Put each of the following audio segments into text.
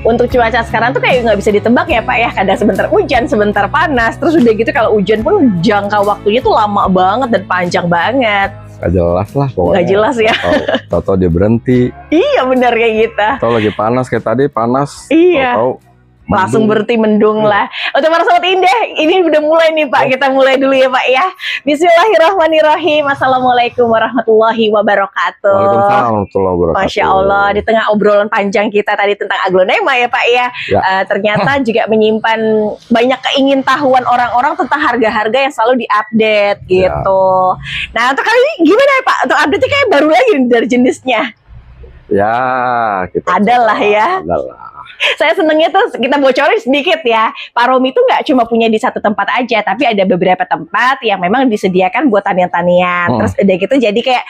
Untuk cuaca sekarang tuh kayak nggak bisa ditebak ya Pak ya. Kadang sebentar hujan, sebentar panas. Terus udah gitu kalau hujan pun jangka waktunya tuh lama banget dan panjang banget. Gak jelas lah pokoknya. Gak jelas ya. Tahu-tahu dia berhenti. Iya benar kayak gitu. Tahu lagi panas kayak tadi panas. Iya. Tahu Langsung berhenti mendung lah. Untuk para sobat Indah, ini udah mulai nih Pak. Kita mulai dulu ya Pak ya. Bismillahirrahmanirrahim. Assalamualaikum warahmatullahi wabarakatuh. Waalaikumsalam warahmatullahi wabarakatuh. Masya Allah, di tengah obrolan panjang kita tadi tentang aglonema ya Pak ya, ternyata juga menyimpan banyak keingintahuan orang-orang tentang harga-harga yang selalu diupdate gitu. Nah untuk kali ini gimana ya Pak? Untuk update kayak baru lagi dari jenisnya. Ya, kita adalah ya. Adalah. Saya senengnya tuh kita bocorin sedikit ya. Pak Romi tuh nggak cuma punya di satu tempat aja, tapi ada beberapa tempat yang memang disediakan buat tanian-tanian. Terus udah gitu jadi kayak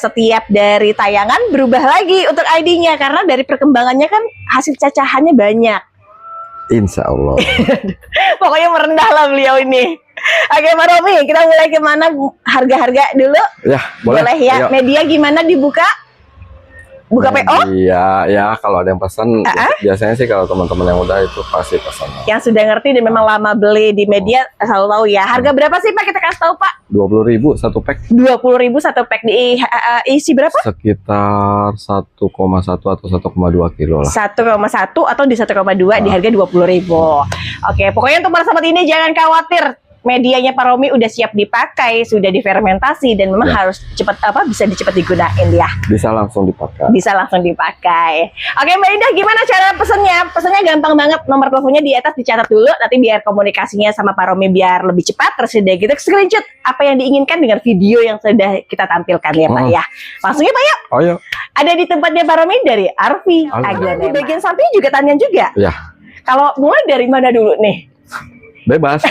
setiap dari tayangan berubah lagi untuk ID-nya karena dari perkembangannya kan hasil cacahannya banyak. Insya Allah. Pokoknya merendah lah beliau ini. Oke Pak Romi, kita mulai kemana harga-harga dulu? Ya, boleh ya. Ayo. Media gimana dibuka? Buka PO? Iya, ya kalau ada yang pesan biasanya sih kalau teman-teman yang udah itu pasti pesan. Yang sudah ngerti dan memang lama beli di media selalu tahu ya. Harga berapa sih Pak? Kita kasih tahu Pak. 20.000 satu pack. 20.000 satu pack di isi berapa? Sekitar 1,1 atau 1,2 kilo lah. 1,1 atau di 1,2 di harga 20.000. Oke, pokoknya untuk para sahabat ini jangan khawatir. Medianya Pak Romi udah siap dipakai, sudah difermentasi dan memang harus cepat bisa cepat digunain ya. Bisa langsung dipakai. Bisa langsung dipakai. Oke Mbak Indah, gimana cara pesennya? Pesennya gampang banget. Nomor teleponnya di atas dicatat dulu, nanti biar komunikasinya sama Pak Romi biar lebih cepat. Terus udah gitu screenshot apa yang diinginkan dengan video yang sudah kita tampilkan ya Pak ya. Langsung ya Pak yuk. Oh iya. Ada di tempatnya Pak Romi dari Arfi Aglonema. Di bagian samping juga tanian juga. Ya. Kalau mulai dari mana dulu nih? Bebas.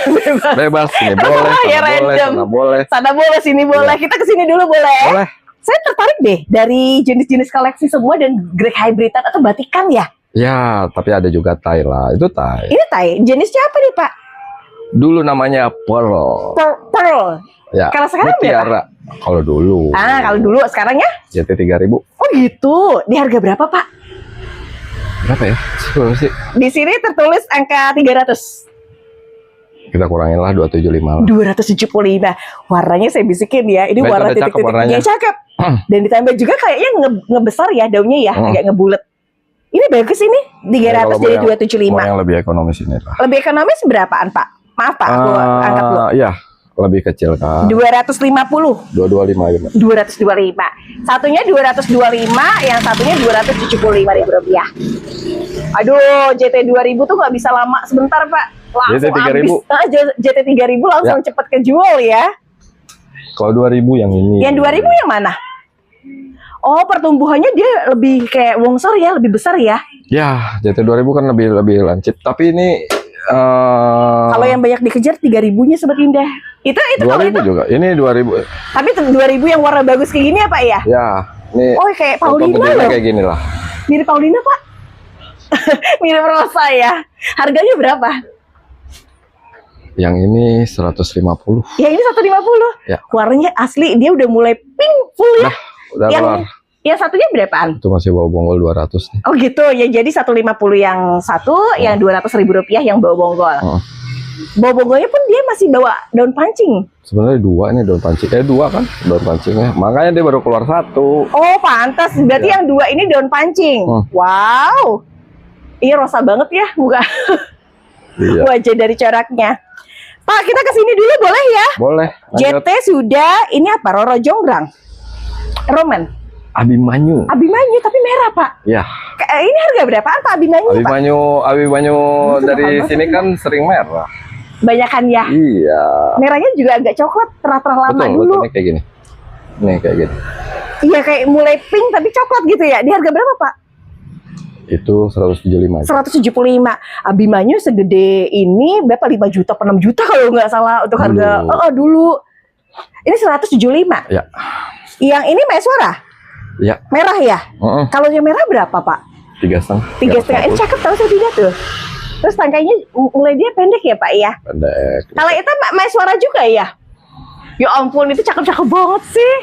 Bebas. Sini boleh, ya, sana boleh. Sana boleh, sini boleh. Kita kesini dulu boleh. Boleh. Saya tertarik deh dari jenis-jenis koleksi semua dan grek hybridan atau batikan ya. Ya, tapi ada juga Thai lah. Itu Thai. Ini Thai. Jenisnya apa nih Pak? Dulu namanya Pearl. Pearl. Ya. Kalau sekarang Mutiara. Kalau dulu. Kalau dulu, sekarang ya? JT 3.000. Oh gitu. Di harga berapa Pak? Berapa ya? Sih. Di sini tertulis angka 300. Kita kurangin lah 275 lah. 275. Warnanya saya bisikin ya. Ini warna titik-titiknya cakep. Dan ditambah juga kayaknya ngebesar ya daunnya ya, agak ngebulet. Ini bagus ini 300 jadi 275. Yang lebih ekonomis ini lah. Lebih ekonomis berapaan Pak? Maaf Pak, aku angkat dulu. Iya, lebih kecil kan. 250. 225 gitu. 225. Satunya 225, yang satunya 275.000 rupiah. Aduh, JT 2000 tuh nggak bisa lama sebentar Pak. Langsung JT 3000. JT 3000 langsung cepat kejual ya. Kalau 2000 yang ini. Yang 2000 yang mana? Oh, pertumbuhannya dia lebih kayak wongsor ya, lebih besar ya. Ya, JT 2000 kan lebih lancip. Tapi ini kalau yang banyak dikejar 3000-nya Sobat Indah. Itu 2000 kalau itu juga. Ini 2000. Tapi 2000 yang warna bagus kayak gini ya Pak ya? Ya, ini. Oh, kayak Paulina loh. Kayak gini lah. Mirip Paulina Pak. Mirip Rosa ya. Harganya berapa? Yang ini 150. Ya ini 150. Ya. Warnanya asli, dia udah mulai pink full ya. Nah, udah keluar. Yang satunya berapaan? Itu masih bawa bonggol 200 nih. Oh gitu, ya jadi 150 yang satu, yang 200.000 rupiah yang bawa bonggol. Bawa bonggolnya pun dia masih bawa daun pancing. Sebenarnya dua nih daun pancing. Dua kan daun pancingnya. Makanya dia baru keluar satu. Oh pantas, berarti yang dua ini daun pancing. Wow. Iya rosa banget ya muka. Iya. Wajah dari coraknya. Pak, kita kesini dulu boleh ya? Boleh. JT sudah, ini apa? Roro Jonggrang? Roman? Abimanyu. Abimanyu, tapi merah Pak. Ya. Ini harga berapaan Pak Abimanyu? Abimanyu dari sini kan sering merah. Banyakan ya? Iya. Merahnya juga agak coklat, terah-terah lama dulu. Betul, kayak gini. Nih kayak gini. Iya, kayak mulai pink tapi coklat gitu ya. Di harga berapa Pak? Itu 175. 175. Abimanyu segede ini berapa? 5 juta, 6 juta kalau nggak salah untuk harga dulu. Ini 175. Ya. Yang ini Maeswara? Ya. Merah ya? Kalau yang merah berapa Pak? 3,5. 3,5. Ini cakep tahu saya tidak tuh. Terus tangkainya mulai dia pendek ya Pak ya? Pendek. Kalau itu Maeswara juga ya? Ya ampun, itu cakep-cakep banget sih.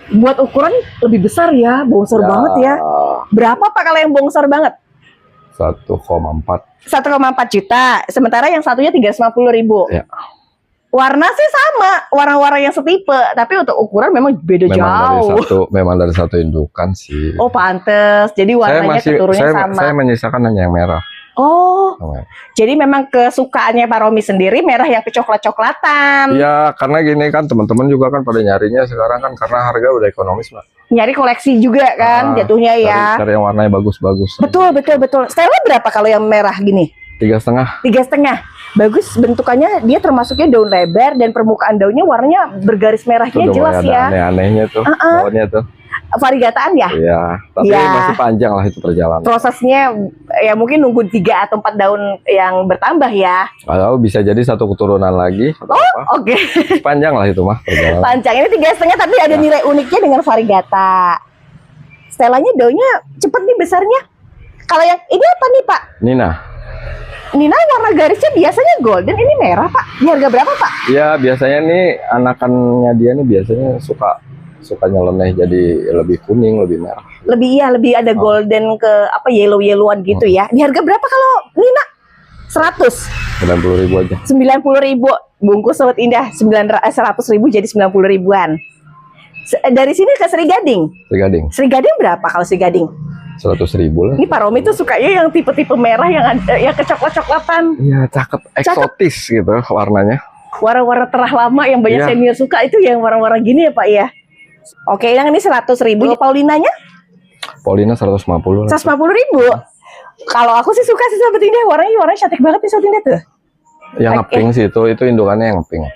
Buat ukuran lebih besar ya, bongsor banget ya. Berapa Pak kalau yang bongsor banget? 1,4. 1,4 juta. Sementara yang satunya 350.000. Ya. Warna sih sama, warna-warna yang setipe, tapi untuk ukuran memang beda jauh. Memang dari satu indukan sih. Oh, pantes. Jadi warnanya keturunnya sama. Saya menyisakan hanya yang merah. Oh, jadi memang kesukaannya Pak Romi sendiri merah yang kecoklat-coklatan. Iya, karena gini kan teman-teman juga kan pada nyarinya sekarang kan karena harga udah ekonomis, Mbak. Nyari koleksi juga kan jatuhnya ya. Cari yang warnanya bagus-bagus. Betul. Style-nya berapa kalau yang merah gini? 3,5. 3,5. Bagus bentukannya, dia termasuknya daun lebar dan permukaan daunnya warnanya bergaris merahnya jelas ya. Aneh-anehnya tuh, daunnya tuh. Variegataan ya? Iya, tapi masih panjang lah itu perjalanan. Prosesnya ya mungkin nunggu 3 atau 4 daun yang bertambah ya. Kalau bisa jadi satu keturunan lagi. Oke. Panjang lah itu mah perjalanan. Panjang, ini 3,5 tapi ada nilai uniknya dengan variegata. Stelanya daunnya cepet nih besarnya. Kalau yang ini apa nih Pak? Nina warna garisnya biasanya golden, ini merah Pak. Di harga berapa Pak? Ya biasanya nih anakannya dia nih biasanya suka nyeleneh jadi lebih kuning, lebih merah. Lebih ada golden ke apa yellow-yellowan gitu ya. Di harga berapa kalau Nina? 90.000 aja. 90.000 bungkus Sobat Indah. 100.000 jadi 90.000-an. Dari sini ke Sri Gading. Sri Gading berapa kalau Sri Gading? 100.000 lah. Ini Pak Romi tuh sukanya yang tipe-tipe merah yang kecoklat-coklatan. Iya, cakep, eksotis gitu warnanya. Warna-warna terah lama yang banyak senior suka itu yang warna-warna gini ya Pak ya. Oke, yang ini 100.000. Paulinanya? Paulina 150. 150.000. Kalau aku sih suka sih Sobat Indah, warnanya cantik banget nih Sobat Indah tuh. Yang ngeping sih itu indukannya yang ngeping.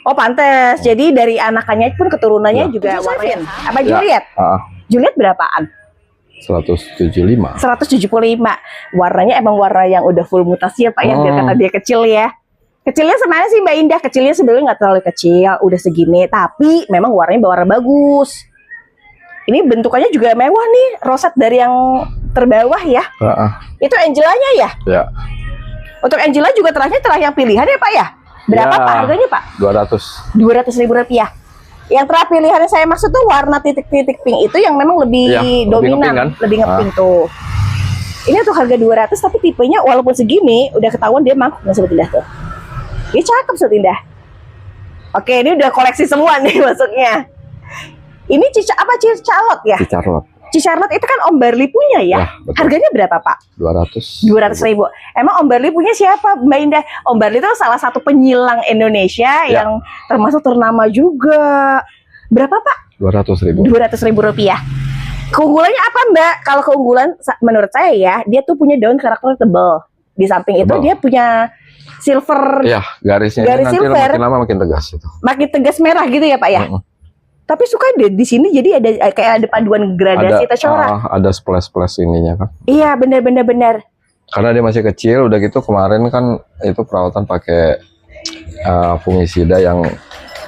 Oh pantes. Jadi dari anakannya pun keturunannya juga warnanya. Apa Juliet? Juliet berapaan? 175. 175. Warnanya emang warna yang udah full mutasi ya Pak ya, biar kata dia kecil ya. Kecilnya semana sih Mbak Indah? Kecilnya sebenarnya nggak terlalu kecil, udah segini, tapi memang warnanya berwarna bagus. Ini bentukannya juga mewah nih, roset dari yang terbawah ya. Itu Angelanya ya? Ya. Untuk Angela juga terah yang pilihan ya Pak ya? Berapa Pak harganya Pak? 200.000 rupiah. Yang terakhir pilihannya saya maksud tuh warna titik-titik pink itu yang memang lebih dominan, lebih ngepink tuh. Ini tuh harga 200 tapi tipenya walaupun segini udah ketahuan dia mangkuk nggak Sobat Indah tuh. Dia cakep Sobat Indah. Oke, ini udah koleksi semua nih maksudnya. Ini Cicarlot ya? Cicarlot itu kan Om Barli punya ya? Harganya berapa Pak? 200.000. Emang Om Barli punya siapa Mbak Indah? Om Barli itu salah satu penyilang Indonesia yang termasuk ternama juga. Berapa Pak? 200.000 rupiah. Keunggulannya apa Mbak? Kalau keunggulan menurut saya ya, dia tuh punya daun karakter tebal. Di samping itu dia punya silver. Iya, garis nanti silver. Makin lama makin tegas itu. Makin tegas merah gitu ya Pak ya? Tapi suka deh di sini jadi ada kayak ada paduan gradasi corak. Ada splash ininya kan. Iya, benar. Karena dia masih kecil, udah gitu kemarin kan itu perawatan pakai fungisida yang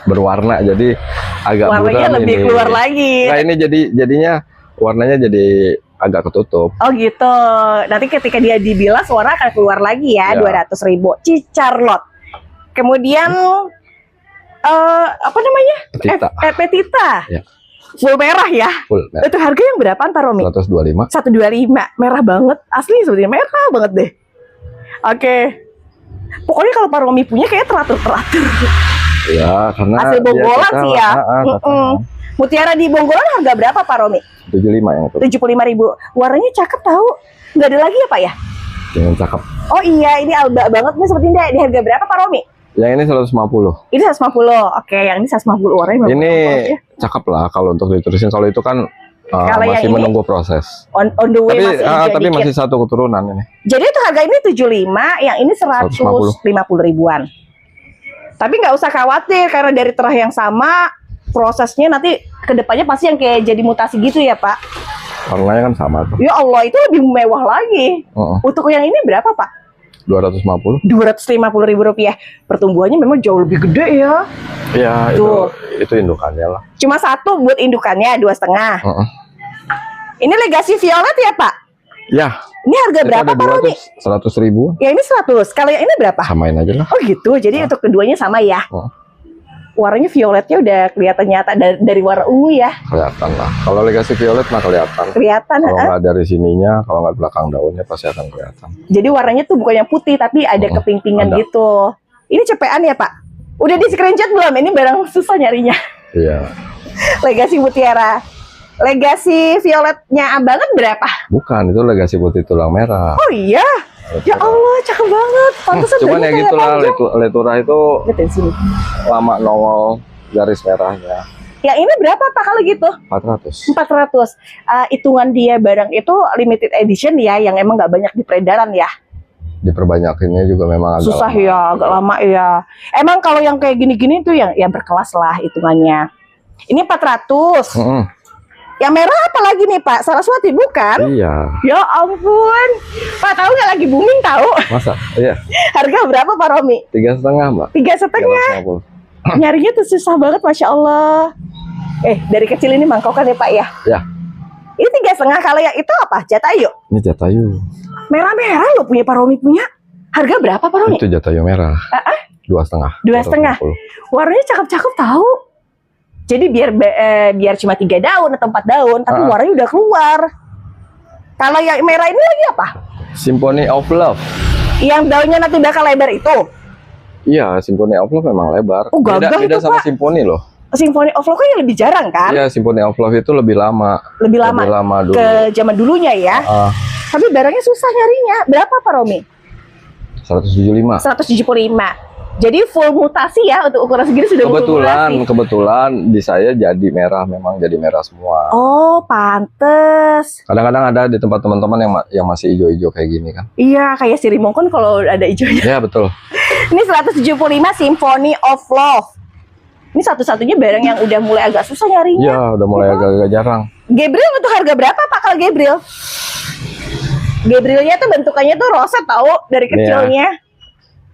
berwarna, jadi agak warnanya lebih keluar lagi. Nah ini jadinya warnanya jadi agak ketutup. Oh gitu. Nanti ketika dia dibilas warna akan keluar lagi ya. 200.000. Cicarlot. Kemudian apa namanya? Petita. Ya. Full merah ya. Full merah. Itu harga yang berapaan Pak Romi? 125. 125. Merah banget. Asli sebetulnya merah banget deh. Oke. Pokoknya kalau Pak Romi punya kayak teratur. Ya, karena hasil Bonggolan sih ya. Mutiara di Bonggolan harga berapa Pak Romi? 75 yang itu. 75.000. Warnanya cakep tahu. Nggak ada lagi ya Pak ya? Yang cakep. Oh iya, ini alba banget nih seperti ini. Di harga berapa Pak Romi? Yang ini 150. Ini 150. Oke, yang ini 150 warnanya. Ini cakep lah kalau untuk diterusin. Kalau itu kan masih menunggu proses. On the way tapi masih satu keturunan ini. Jadi itu harga ini 75, yang ini 150 ribuan. Tapi nggak usah khawatir karena dari terah yang sama, prosesnya nanti kedepannya pasti yang kayak jadi mutasi gitu ya Pak. Warnanya kan sama tuh. Ya Allah, itu lebih mewah lagi. Untuk yang ini berapa Pak? 250. 250.000 rupiah. Pertumbuhannya memang jauh lebih gede ya. Iya, itu indukannya lah. Cuma satu buat indukannya, 2,5. Ini Legacy Violet ya Pak? Ya. Ini harga berapa Pak Romi? 100.000. Ya ini 100. Kalau yang ini berapa? Samain aja lah. Oh gitu. Jadi untuk keduanya sama ya. warnanya violetnya udah kelihatan nyata dari warna ungu ya. Kelihatan lah. Kalau Legacy Violet mah kelihatan. Kelihatan. Kalau nggak dari sininya, kalau nggak belakang daunnya pasti akan kelihatan. Jadi warnanya tuh bukan yang putih tapi ada keping-pingan ada. gitu. Ini cepean ya Pak? Udah di screenshot belum? Ini barang susah nyarinya. Iya. Legacy Mutiara. Legacy Violetnya abangan berapa? Bukan, itu Legacy Putih Tulang Merah. Oh iya. Ya Allah, cakep banget. Pantesan Cuman ya daunnya kayak gitulah, panjang. Letura itu Lihat di sini. lama nongol garis merahnya. Yang ini berapa Pak kalau gitu? 400. 400. Hitungan dia barang itu limited edition ya, yang emang nggak banyak di peredaran ya. Diperbanyakinnya juga memang agak Susah lama. ya, agak lama ya. Emang kalau yang kayak gini-gini tuh yang berkelas lah hitungannya. Ini 400. Mm-mm. Yang merah apa lagi nih Pak? Saraswati bukan? Iya. Ya ampun. Pak tahu nggak lagi booming tahu? Masa? Iya. Harga berapa Pak Romi? 3,5 Mbak. 3,5. 350. Nyarinya tuh susah banget, Masya Allah. Dari kecil ini mangkokan ya Pak ya? Ya. Ini 3,5. Kalau yang itu apa? Jatayu. Ini Jatayu. Merah-merah loh punya Pak Romi punya. Harga berapa Pak Romi? Itu Jatayu merah. 2,5. 2,5. Warnanya cakep-cakep tahu. Jadi biar cuma 3 daun atau 4 daun, tapi warnanya udah keluar. Kalau yang merah ini lagi apa? Symphony of Love. Yang daunnya nanti bakal lebar itu. Iya, Symphony of Love memang lebar. Oh, gagah beda itu, sama Pak. Symphony loh. Symphony of Love kan yang lebih jarang kan? Iya, Symphony of Love itu lebih lama. Lebih lama. Lebih lama dulu. Ke zaman dulunya ya. Tapi barangnya susah nyarinya. Berapa Pak Romi? 175. 175. Jadi full mutasi ya untuk ukuran segini sudah full mutasi. Kebetulan di saya jadi merah, memang jadi merah semua. Oh, pantes. Kadang-kadang ada di tempat teman-teman yang masih hijau-hijau kayak gini kan. Iya, kayak sirimongkon kalau ada hijaunya. Iya, betul. Ini 175 Symphony of Love. Ini satu-satunya barang yang udah mulai agak susah nyarinya. Iya, udah mulai agak-agak jarang. Gabriel untuk harga berapa Pak kalau Gabriel? Gabrielnya tuh bentukannya tuh roset tahu dari kecilnya.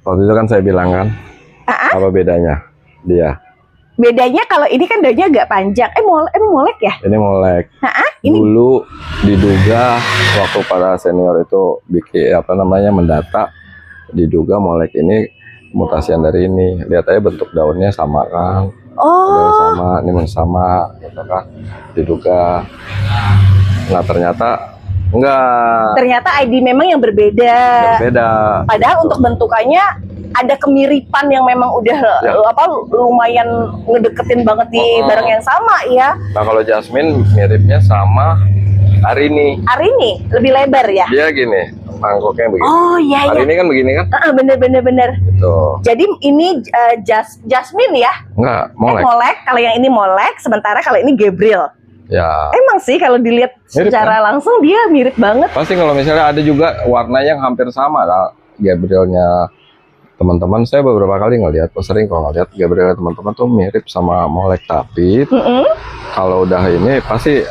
Waktu itu kan saya bilang kan, apa bedanya dia? Bedanya kalau ini kan daunnya agak panjang. Molek ya? Ini molek. Ini Dulu diduga waktu para senior itu bikin mendata, diduga molek ini mutasian dari ini. Lihat aja bentuk daunnya sama kan? Daun sama, ini sama, gitu kan? Diduga. Nah ternyata enggak. Ternyata ID memang yang berbeda. Padahal untuk bentukannya ada kemiripan yang memang udah lumayan ngedeketin banget di barang yang sama ya. Nah kalau Jasmine miripnya sama Arini. Arini lebih lebar ya? Dia gini, mangkoknya begini. Oh iya. Arini kan begini kan? Bener. Gitu. Jadi ini Jasmine ya? Enggak, molek. Molek. Kalau yang ini molek, sementara kalau ini Gabriel. Ya. Emang sih kalau dilihat mirip, secara kan? Langsung dia mirip banget. Pasti kalau misalnya ada juga warna yang hampir sama lah Gabrielnya teman-teman. Saya beberapa kali ngelihat, sering kalau ngelihat Gabrielnya teman-teman tuh mirip sama molek, tapi kalau udah ini pasti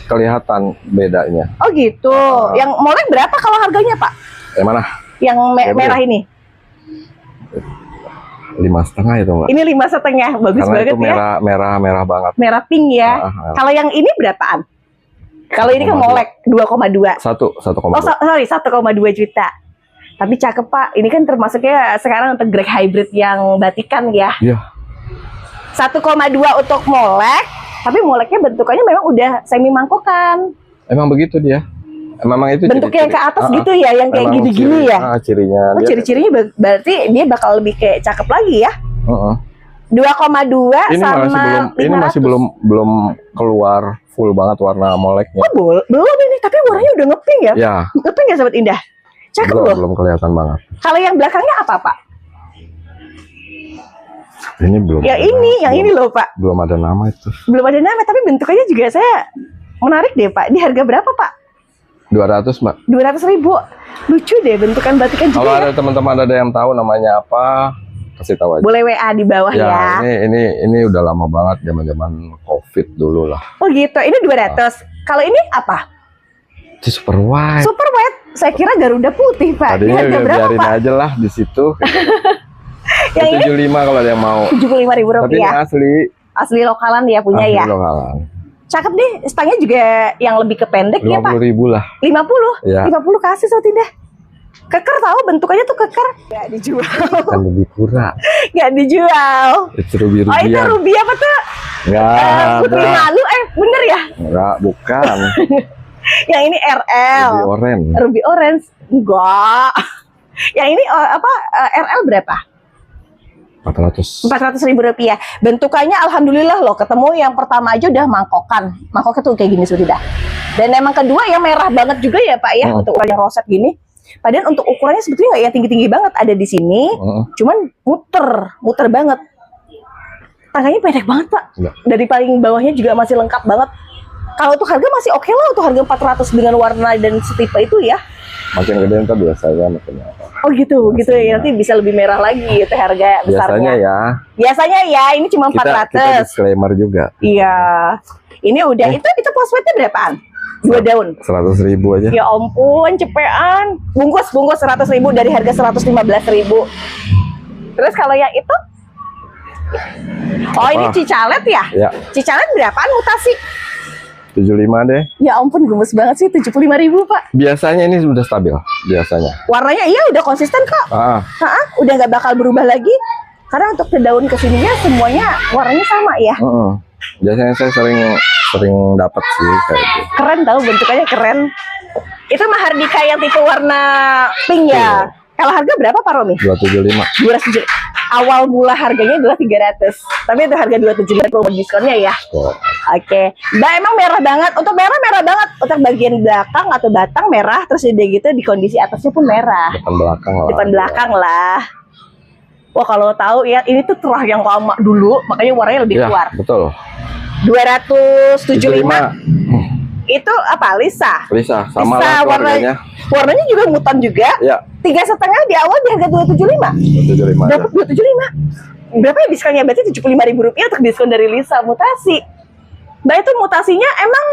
kelihatan bedanya. Oh gitu. Yang molek berapa kalau harganya Pak? Yang mana? Yang merah ini? 5,5 itu Mbak. Ini 5,5, bagus Karena banget itu merah banget. Merah pink ya. Kalau yang ini berapaan? Kalau ini kan molek 2,2. 1,2. Oh sorry 1,2 juta. Tapi cakep Pak. Ini kan termasuknya sekarang untuk grade hybrid yang batikan ya. Iya. 1,2 untuk molek. Tapi moleknya bentukannya memang udah semi mangkokan. Emang begitu dia. Memang itu bentuknya yang ke atas gitu ya, yang kayak gini-gini ya. Cirinya. Oh, ciri-cirinya berarti dia bakal lebih kayak cakep lagi ya. 2,2 sama 500. Ini masih belum keluar full banget warna moleknya. Oh, belum ini, tapi warnanya udah ngepink ya? Ya. Ngepink ya Sobat Indah? Cakep loh. Belum kelihatan banget. Kalau yang belakangnya apa Pak? Ini belum. Yang ini loh Pak. Belum ada nama itu. Belum ada nama, tapi bentukannya juga saya menarik deh Pak. Di harga berapa Pak? 200 Mbak. 200.000. Lucu deh bentukan batikan juga. Kalau ada teman-teman ada yang tahu namanya apa, kasih tahu aja. Boleh WA di bawah ya. Ini udah lama banget, zaman COVID dulu lah. Oh gitu. Ini 200. Kalau ini apa? Itu super white. Super white. Saya kira Garuda putih Pak. Tadinya harga berapa biarin Pak? aja lah di situ. Yang ini 75 kalau ada yang mau. 75.000 rupiah. Tapi ini asli. Asli lokalan dia punya asli ya. Lokalan. Cakep deh, stangnya juga yang lebih ke pendek ya Pak. 50.000 lah. 50? Ya. 50 kasih Sobat Indah. Keker tahu bentukannya tuh keker. Nggak dijual. Kan lebih pura. Nggak dijual. Itu ruby Oh itu rubian. ruby apa tuh? Putri Enggak. malu. Bener ya? Enggak, bukan. Yang ini RL. Ruby orange. Ruby orange. Enggak. Yang ini RL berapa? 400. 400.000 rupiah. Bentukannya alhamdulillah loh, ketemu yang pertama aja udah mangkokan. Mangkoknya tuh kayak gini sudah. Dan emang kedua yang merah banget juga ya Pak ya, untuk ukuran yang roset gini. Padahal untuk ukurannya sebetulnya nggak ya tinggi-tinggi banget, ada di sini. Cuman muter banget. Tangganya pendek banget Pak. Enggak. Dari paling bawahnya juga masih lengkap banget. Kalau untuk harga masih oke lah, untuk harga 400 dengan warna dan setipe itu ya. Makin gede ntar biasanya makin apa. Oh gitu ya, nanti bisa lebih merah lagi itu harga besarnya. Biasanya ya, ini cuma 400. Kita disclaimer juga. Iya. Ini udah itu phosphate berapaan? 2 daun. 100.000 aja. Ya ampun, cepean. Bungkus 100.000 dari harga 115.000. Terus kalau yang itu? Oh, ini cicalet ya? Ya. Cicalet berapaan mutasi? 75 deh. Ya ampun, gemes banget sih, 75.000 Pak. Biasanya ini sudah stabil, biasanya. Warnanya iya udah konsisten kok. Udah nggak bakal berubah lagi. Karena untuk ke daun kesininya semuanya warnanya sama ya. Biasanya saya sering dapat sih kayak gitu. Keren tahu, bentukannya keren. Itu Mahardika yang tipe warna pink ya. Kalau harga berapa Pak Romi? 275. 275. Awal mula harganya adalah 300. Tapi itu harga 275 promo diskonnya ya. Oke. Mbak emang merah banget. Untuk merah banget. Untuk bagian belakang atau batang merah, terus udah gitu di kondisi atasnya pun merah. Depan belakang lah. Wah, kalau tahu ya, ini tuh terah yang lama dulu, makanya warnanya lebih keluar. Betul. 275. Itu apa? Lisa sama lah warnanya. Warnanya juga mutan juga. Ya. 3,5 di awal di harga 275. 275. Dapat 275. Berapa ya diskonnya? Berarti 75.000 rupiah untuk diskon dari Lisa mutasi. Mbak itu mutasinya emang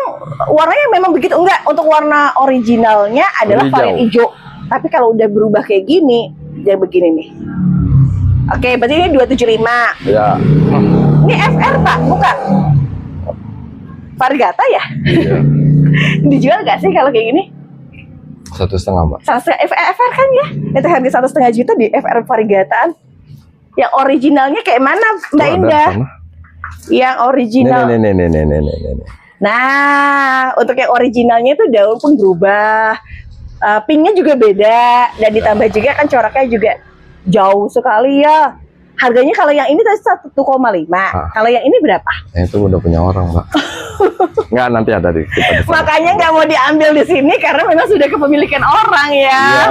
warnanya memang begitu? Enggak, untuk warna originalnya adalah varian hijau. Tapi kalau udah berubah kayak gini, jadi begini nih. Oke, berarti ini 275. Ya. Ini FR Pak, bukan? Varigata ya? Iya. Dijual gak sih kalau kayak gini? 1,5 Mbak. FR kan ya? Itu harga 1,5 juta di FR Varigataan. Yang originalnya kayak mana Mbak Indah? Yang original. Nih. Nah, untuk yang originalnya itu daun pun berubah. Pinknya juga beda. Dan ditambah juga kan coraknya juga jauh sekali ya. Harganya kalau yang ini tadi 1,5. Kalau yang ini berapa? Itu udah punya orang, Mbak. Nggak, nanti ada di kita. Makanya nggak mau diambil di sini karena memang sudah kepemilikan orang ya. Iya.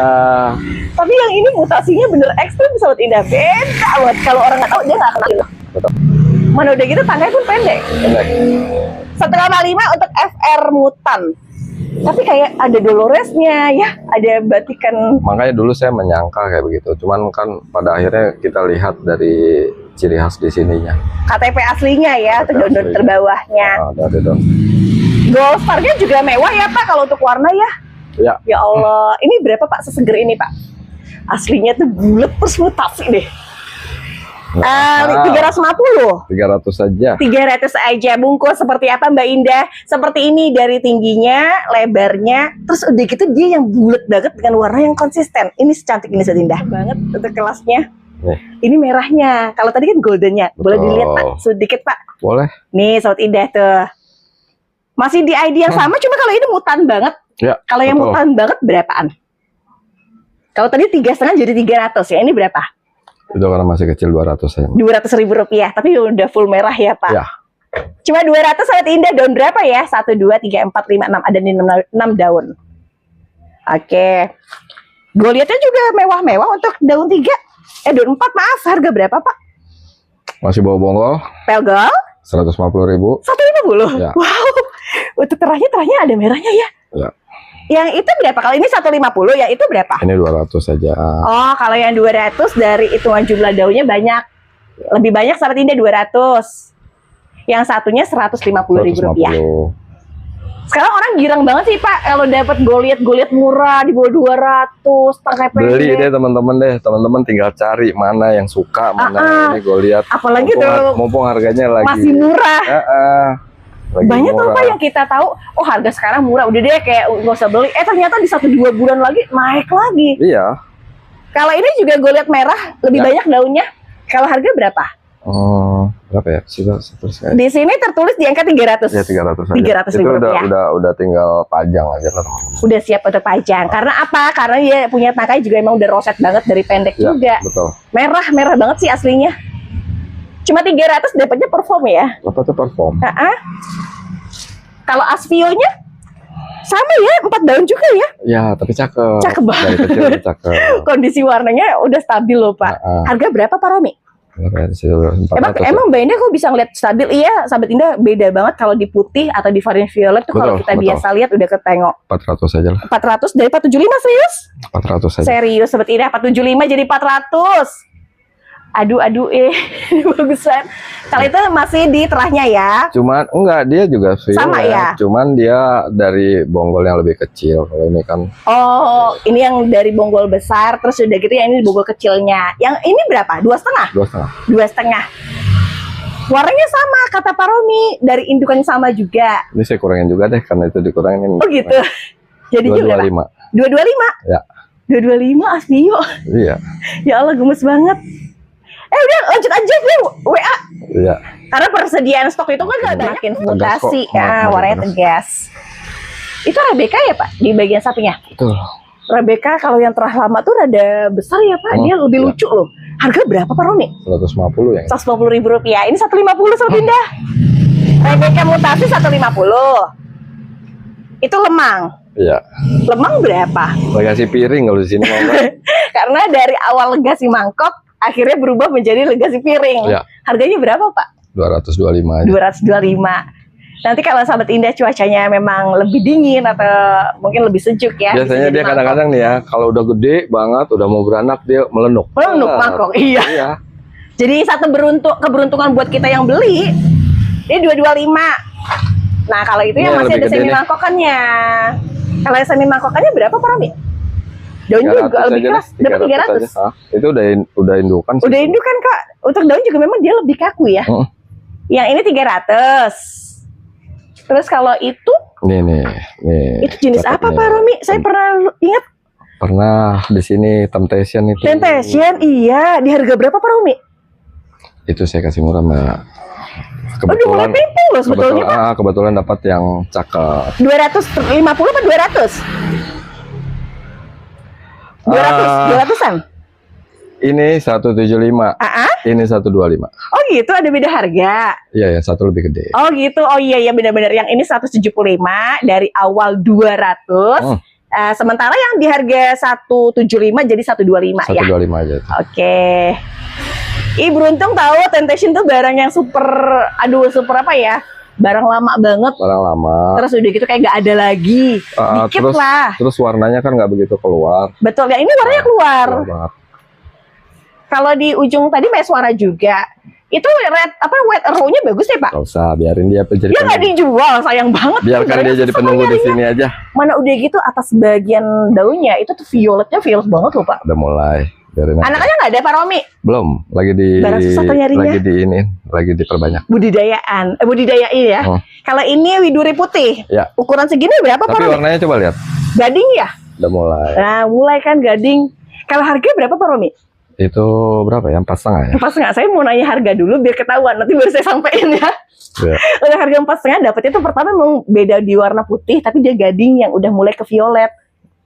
Tapi yang ini mutasinya bener ekstrim, Sobat Indah. Beda banget. Kalau orang nggak tahu dia nggak kenal. Betul. Mana udah gitu tangganya pun pendek. 1,5 untuk FR Mutan. Tapi kayak ada Doloresnya ya, ada batikan. Makanya dulu saya menyangka kayak begitu. Cuman kan pada akhirnya kita lihat dari ciri khas di sininya. KTP aslinya ya, atau daun terbawahnya. Ada dong. Gold Star-nya juga mewah ya Pak kalau untuk warna ya. Ya. Ya Allah, ini berapa Pak seseger ini Pak? Aslinya tuh bulat terus mutasi deh. 350. 300 saja. 300 aja. Bungkus seperti apa Mbak Indah? Seperti ini dari tingginya, lebarnya, terus udah gitu dia yang bulat banget dengan warna yang konsisten. Ini secantik ini, Indah banget untuk kelasnya. Nih. Ini merahnya. Kalau tadi kan goldennya. Boleh dilihat Pak, sedikit Pak. Boleh. Nih, Sobat Indah tuh. Masih di ID yang sama, cuma kalau ini mutan banget. Ya. Kalau yang mutan banget berapaan? Kalau tadi 3,5 jadi 300 ya. Ini berapa? Itu karena masih kecil 200 saja. 200.000 rupiah, tapi udah full merah ya Pak. Ya. Cuma 200 Sobat Indah. Daun berapa ya? 1, 2, 3, 4, 5, 6. Ada di 6 daun. Oke. Goliatnya juga mewah-mewah untuk daun 3. Daun 4 maaf. Harga berapa Pak? Masih bawa bonggol. Pelgol? 150.000. 150? Ya. Wow. Untuk terahnya ada merahnya ya? Ya. Yang itu berapa? Kalau ini 150, yang itu berapa? Ini 200 saja. Oh, kalau yang 200 dari hitungan jumlah daunnya banyak. Lebih banyak Sobat Indah 200. Yang satunya 150.000 rupiah. Sekarang orang girang banget sih Pak kalau dapat goliat murah di bawah 200, tangkai pendek. Beli deh teman-teman deh. Teman-teman tinggal cari mana yang suka, mana ini goliat. Apalagi mumpung harganya lagi masih murah. Banyak tuh murah. Pak yang kita tahu, oh harga sekarang murah, udah deh kayak nggak usah beli. Ternyata di 1-2 bulan lagi naik lagi. Iya. Kalau ini juga gue lihat merah, lebih Ya. banyak daunnya. Kalau harga berapa? Berapa ya? Terus Di sini tertulis di angka 300. ya 300 aja. 300 Itu ribu rupiah. udah tinggal pajang aja lah teman-teman. Udah siap untuk pajang. Karena apa? Karena dia punya tangkai juga emang udah roset banget dari pendek Ya, juga. betul. Merah banget sih aslinya. Cuma 300 dapatnya perform ya. Apa tuh perform? Kalau Asvio-nya sama ya, 4 daun juga ya. Ya, tapi cakep. Cakep banget. Dari kecil udah cakep. Kondisi warnanya udah stabil loh Pak. Harga berapa Pak Romi? Berapa ya? 400 ya? Emang Mbak Indah kok bisa ngeliat stabil? Iya, sahabat Indah beda banget kalau di putih atau di varian violet tuh kalau Betul, kita betul. biasa lihat udah ketengok. 400 aja lah. 400 dari 475 serius? 400 aja. Serius sahabat Indah, 475 jadi 400. Aduh, bagusan. Kalau itu masih di terahnya ya. Cuman enggak, dia juga violet. Sama ya? Cuman dia dari bonggol yang lebih kecil. Kalau ini kan Oh, ini yang dari bonggol besar, terus udah gitu yang ini bonggol kecilnya. Yang ini berapa? 2,5? 2,5. 2,5. Warnanya sama, kata Pak Romi. Dari indukan yang sama juga. Ini saya kurangin juga deh, karena itu dikurangin. Oh gitu. Jadinya berapa? 225. 225? Ya. 225 Asvio. Iya. Ya Allah, gemes banget. Udah lanjut aja deh WA. Iya. Karena persediaan stok itu kan gak banyak mutasi. kok. Ya, warnanya tegas. Itu Rebecca ya Pak? Di bagian sampingnya? Betul. Rebecca kalau yang terah lama tuh rada besar ya Pak. Dia lebih iya. lucu loh. Harga berapa Pak Romi? 150 ya. 150 ribu rupiah. Ini 150 Sobat Indah. Rebecca mutasi 150. Itu lemang. Iya. Lemang berapa? Legasi piring kalau di sini mau enggak? Karena dari awal legasi mangkok akhirnya berubah menjadi legasi piring. Ya. Harganya berapa Pak? 225 aja. 225. Nanti kalau sahabat Indah cuacanya memang lebih dingin atau mungkin lebih sejuk ya. Biasanya dia kadang-kadang nih ya, kalau udah gede banget, udah mau beranak dia melenuk. melenuk mangkok. Iya. Iya. Jadi satu keberuntungan buat kita yang beli, ini 225. Nah kalau itu yang Ini yang masih lebih ada gede semi nih. mangkokannya. Kalau yang semi mangkokannya berapa Pak Romi? Daun 300 juga lebih aja keras, deh, dapat 300 300. aja. Itu udah indukan sih. Udah induk kan Kak, untuk daun juga memang dia lebih kaku ya. Yang ini 300. Terus kalau itu Nih. itu jenis Dapat apa nih. Pak Romi? Saya pernah ingat Pernah di sini Temptation itu. Temptation, iya. Di harga berapa Pak Romi? Itu saya kasih murah, Mbak. Udah mulai pimpin loh sebetulnya Pak. Kebetulan dapat yang cakep. 250 apa 200? 200-an? Ini 175. Ini 125. Oh gitu, ada beda harga. Iya, yang satu lebih gede. Oh gitu, oh iya benar-benar. Yang ini 175 dari awal 200. Sementara yang di harga 175 jadi 125 ya. 125 aja. Oke. Ih beruntung tahu Temptation tuh barang yang super apa ya? Barang lama banget. Barang lama. Terus udah gitu kayak nggak ada lagi. Dikit lah. Terus warnanya kan nggak begitu keluar. Betul, yang ini warnanya keluar. Keluar banget. Kalau di ujung tadi suara juga. Itu white arrow-nya bagus ya Pak? Gak usah, biarin dia jadi Dia nggak dijual, sayang banget. biarkan dia jadi penunggu di sini aja. Mana udah gitu atas bagian daunnya itu tuh violetnya violet banget loh Pak. Udah mulai. Biarin aja. Anak-anaknya nggak ada Pak Romi? Belum, Barang susah tuh nyarinya. lagi diperbanyak. Budidayain ya. Kalau ini widuri putih, Ya. ukuran segini berapa Pak Tapi Romi? warnanya coba lihat. Gading ya? Udah mulai. Nah, mulai kan gading. Kalau harga berapa Pak Romi? Itu berapa ya? 4,5 ya? Pas nggak, saya mau nanya harga dulu biar ketahuan. Nanti baru saya sampein ya. Ya. Udah harga 4,5 dapetnya tuh pertama memang beda di warna putih, tapi dia gading yang udah mulai ke violet.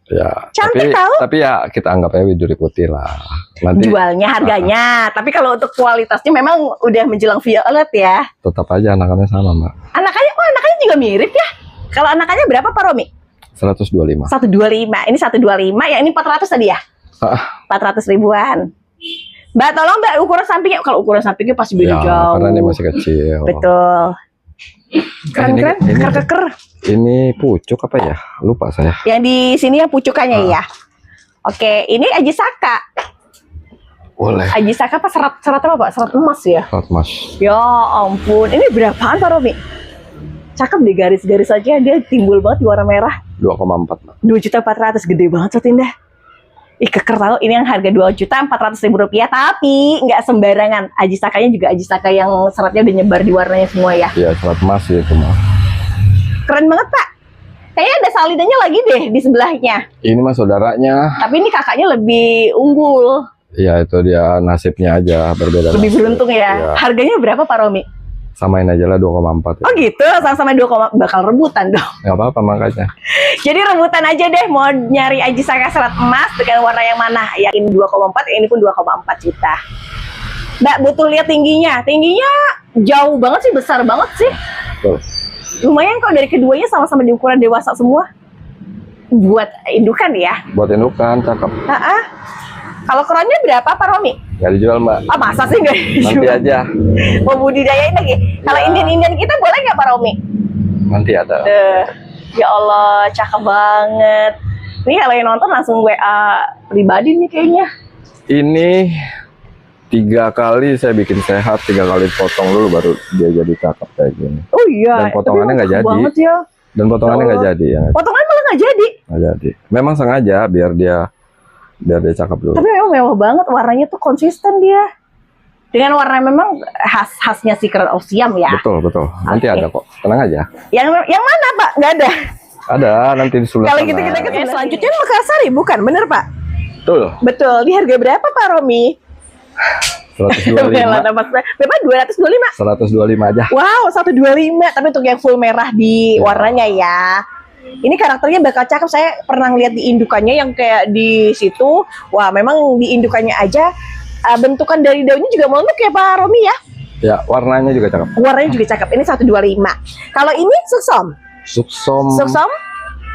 Ya. Cantik tahu. Tapi ya kita anggap aja widuri putih lah. Nanti Jualnya harganya. Tapi kalau untuk kualitasnya memang udah menjelang violet ya. tetap aja anakannya sama, Mbak. Anaknya juga mirip ya. Kalau anakannya berapa Pak Romi? 125. 125. Ini 125, yang ini 400 tadi ya? 400 ribuan. Mbak, tolong Mbak ukuran sampingnya. Kalau ukuran sampingnya pasti beda Ya, jauh. karena ini masih kecil. Betul. Keren-keren, ini- keker-keker. Ini pucuk apa ya? Lupa saya. Yang di sini ya pucukannya ya. Oke, ini Ajisaka. Boleh. Ajisaka apa serat apa Pak? Serat emas ya? Hot mas. Ya ampun, ini berapaan Pak Romi? Cakep deh garis-garis aja, dia timbul banget di warna merah. 2,4, Mbak. 2.400.000, gede banget Sobat Indah. Ih keker tau, ini yang harga 2.400.000 rupiah, tapi nggak sembarangan. Ajisakanya juga Ajisaka yang seratnya udah nyebar di warnanya semua ya. Iya, serat emas itu, Mbak. Keren banget Pak. Kayaknya ada salidannya lagi deh di sebelahnya. Ini mah saudaranya. Tapi ini kakaknya lebih unggul. Iya, itu dia nasibnya aja berbeda. Lebih nasib. beruntung ya. Iya. Harganya berapa Pak Romi? Samain aja lah 2,4. Oh gitu, sama-sama 2, bakal rebutan dong. Nggak apa-apa makanya. Jadi rebutan aja deh, mau nyari Ajisaka serat emas dengan warna yang mana? Yang ini 2,4, yang ini pun 2,4 juta. Mbak butuh lihat tingginya. Tingginya jauh banget sih, besar banget sih. Tuh. Lumayan kok dari keduanya sama-sama di ukuran dewasa semua. Buat indukan ya. Buat indukan, cakep. Kalau keronnya berapa Pak Romi? Nggak dijual Mbak. Ah masa sih nggak Nanti dijual? aja. Mau budidayain lagi. Kalau Ya. Indian kita boleh nggak Pak Romi? Nanti ada. Ya Allah, cakep banget. Ini kalau yang nonton langsung WA pribadi nih kayaknya. Ini 3 kali saya bikin sehat, 3 kali potong dulu baru dia jadi cakep kayak gini. Oh iya. Dan potongannya tapi nggak cakep jadi. banget ya. Dan potongannya nggak Allah. jadi ya. Potongan malah nggak jadi. Nggak jadi. Memang sengaja biar dia cakep dulu. Tapi memang mewah banget, warnanya tuh konsisten dia. Dengan warna memang khasnya Secret of Siam ya. Betul, betul. Nanti Oke. ada kok. Tenang aja. Yang mana Pak? Nggak ada. Ada nanti di sebelah Kalau sana. gitu kita ke selanjutnya Makassari, bukan? Bener Pak? Betul. Betul. Di harga berapa Pak Romi? 125. Berapa? 225. 125 aja. Wow, 125. Tapi untuk yang full merah di Ya. warnanya ya. Ini karakternya bakal cakep. Saya pernah lihat di indukannya yang kayak di situ. Wah, memang di indukannya aja bentukan dari daunnya juga melengkung ya Pak Romi ya. Ya, warnanya juga cakep. Warnanya juga cakep. Ini 125. Kalau ini suksom. Suksom Suksom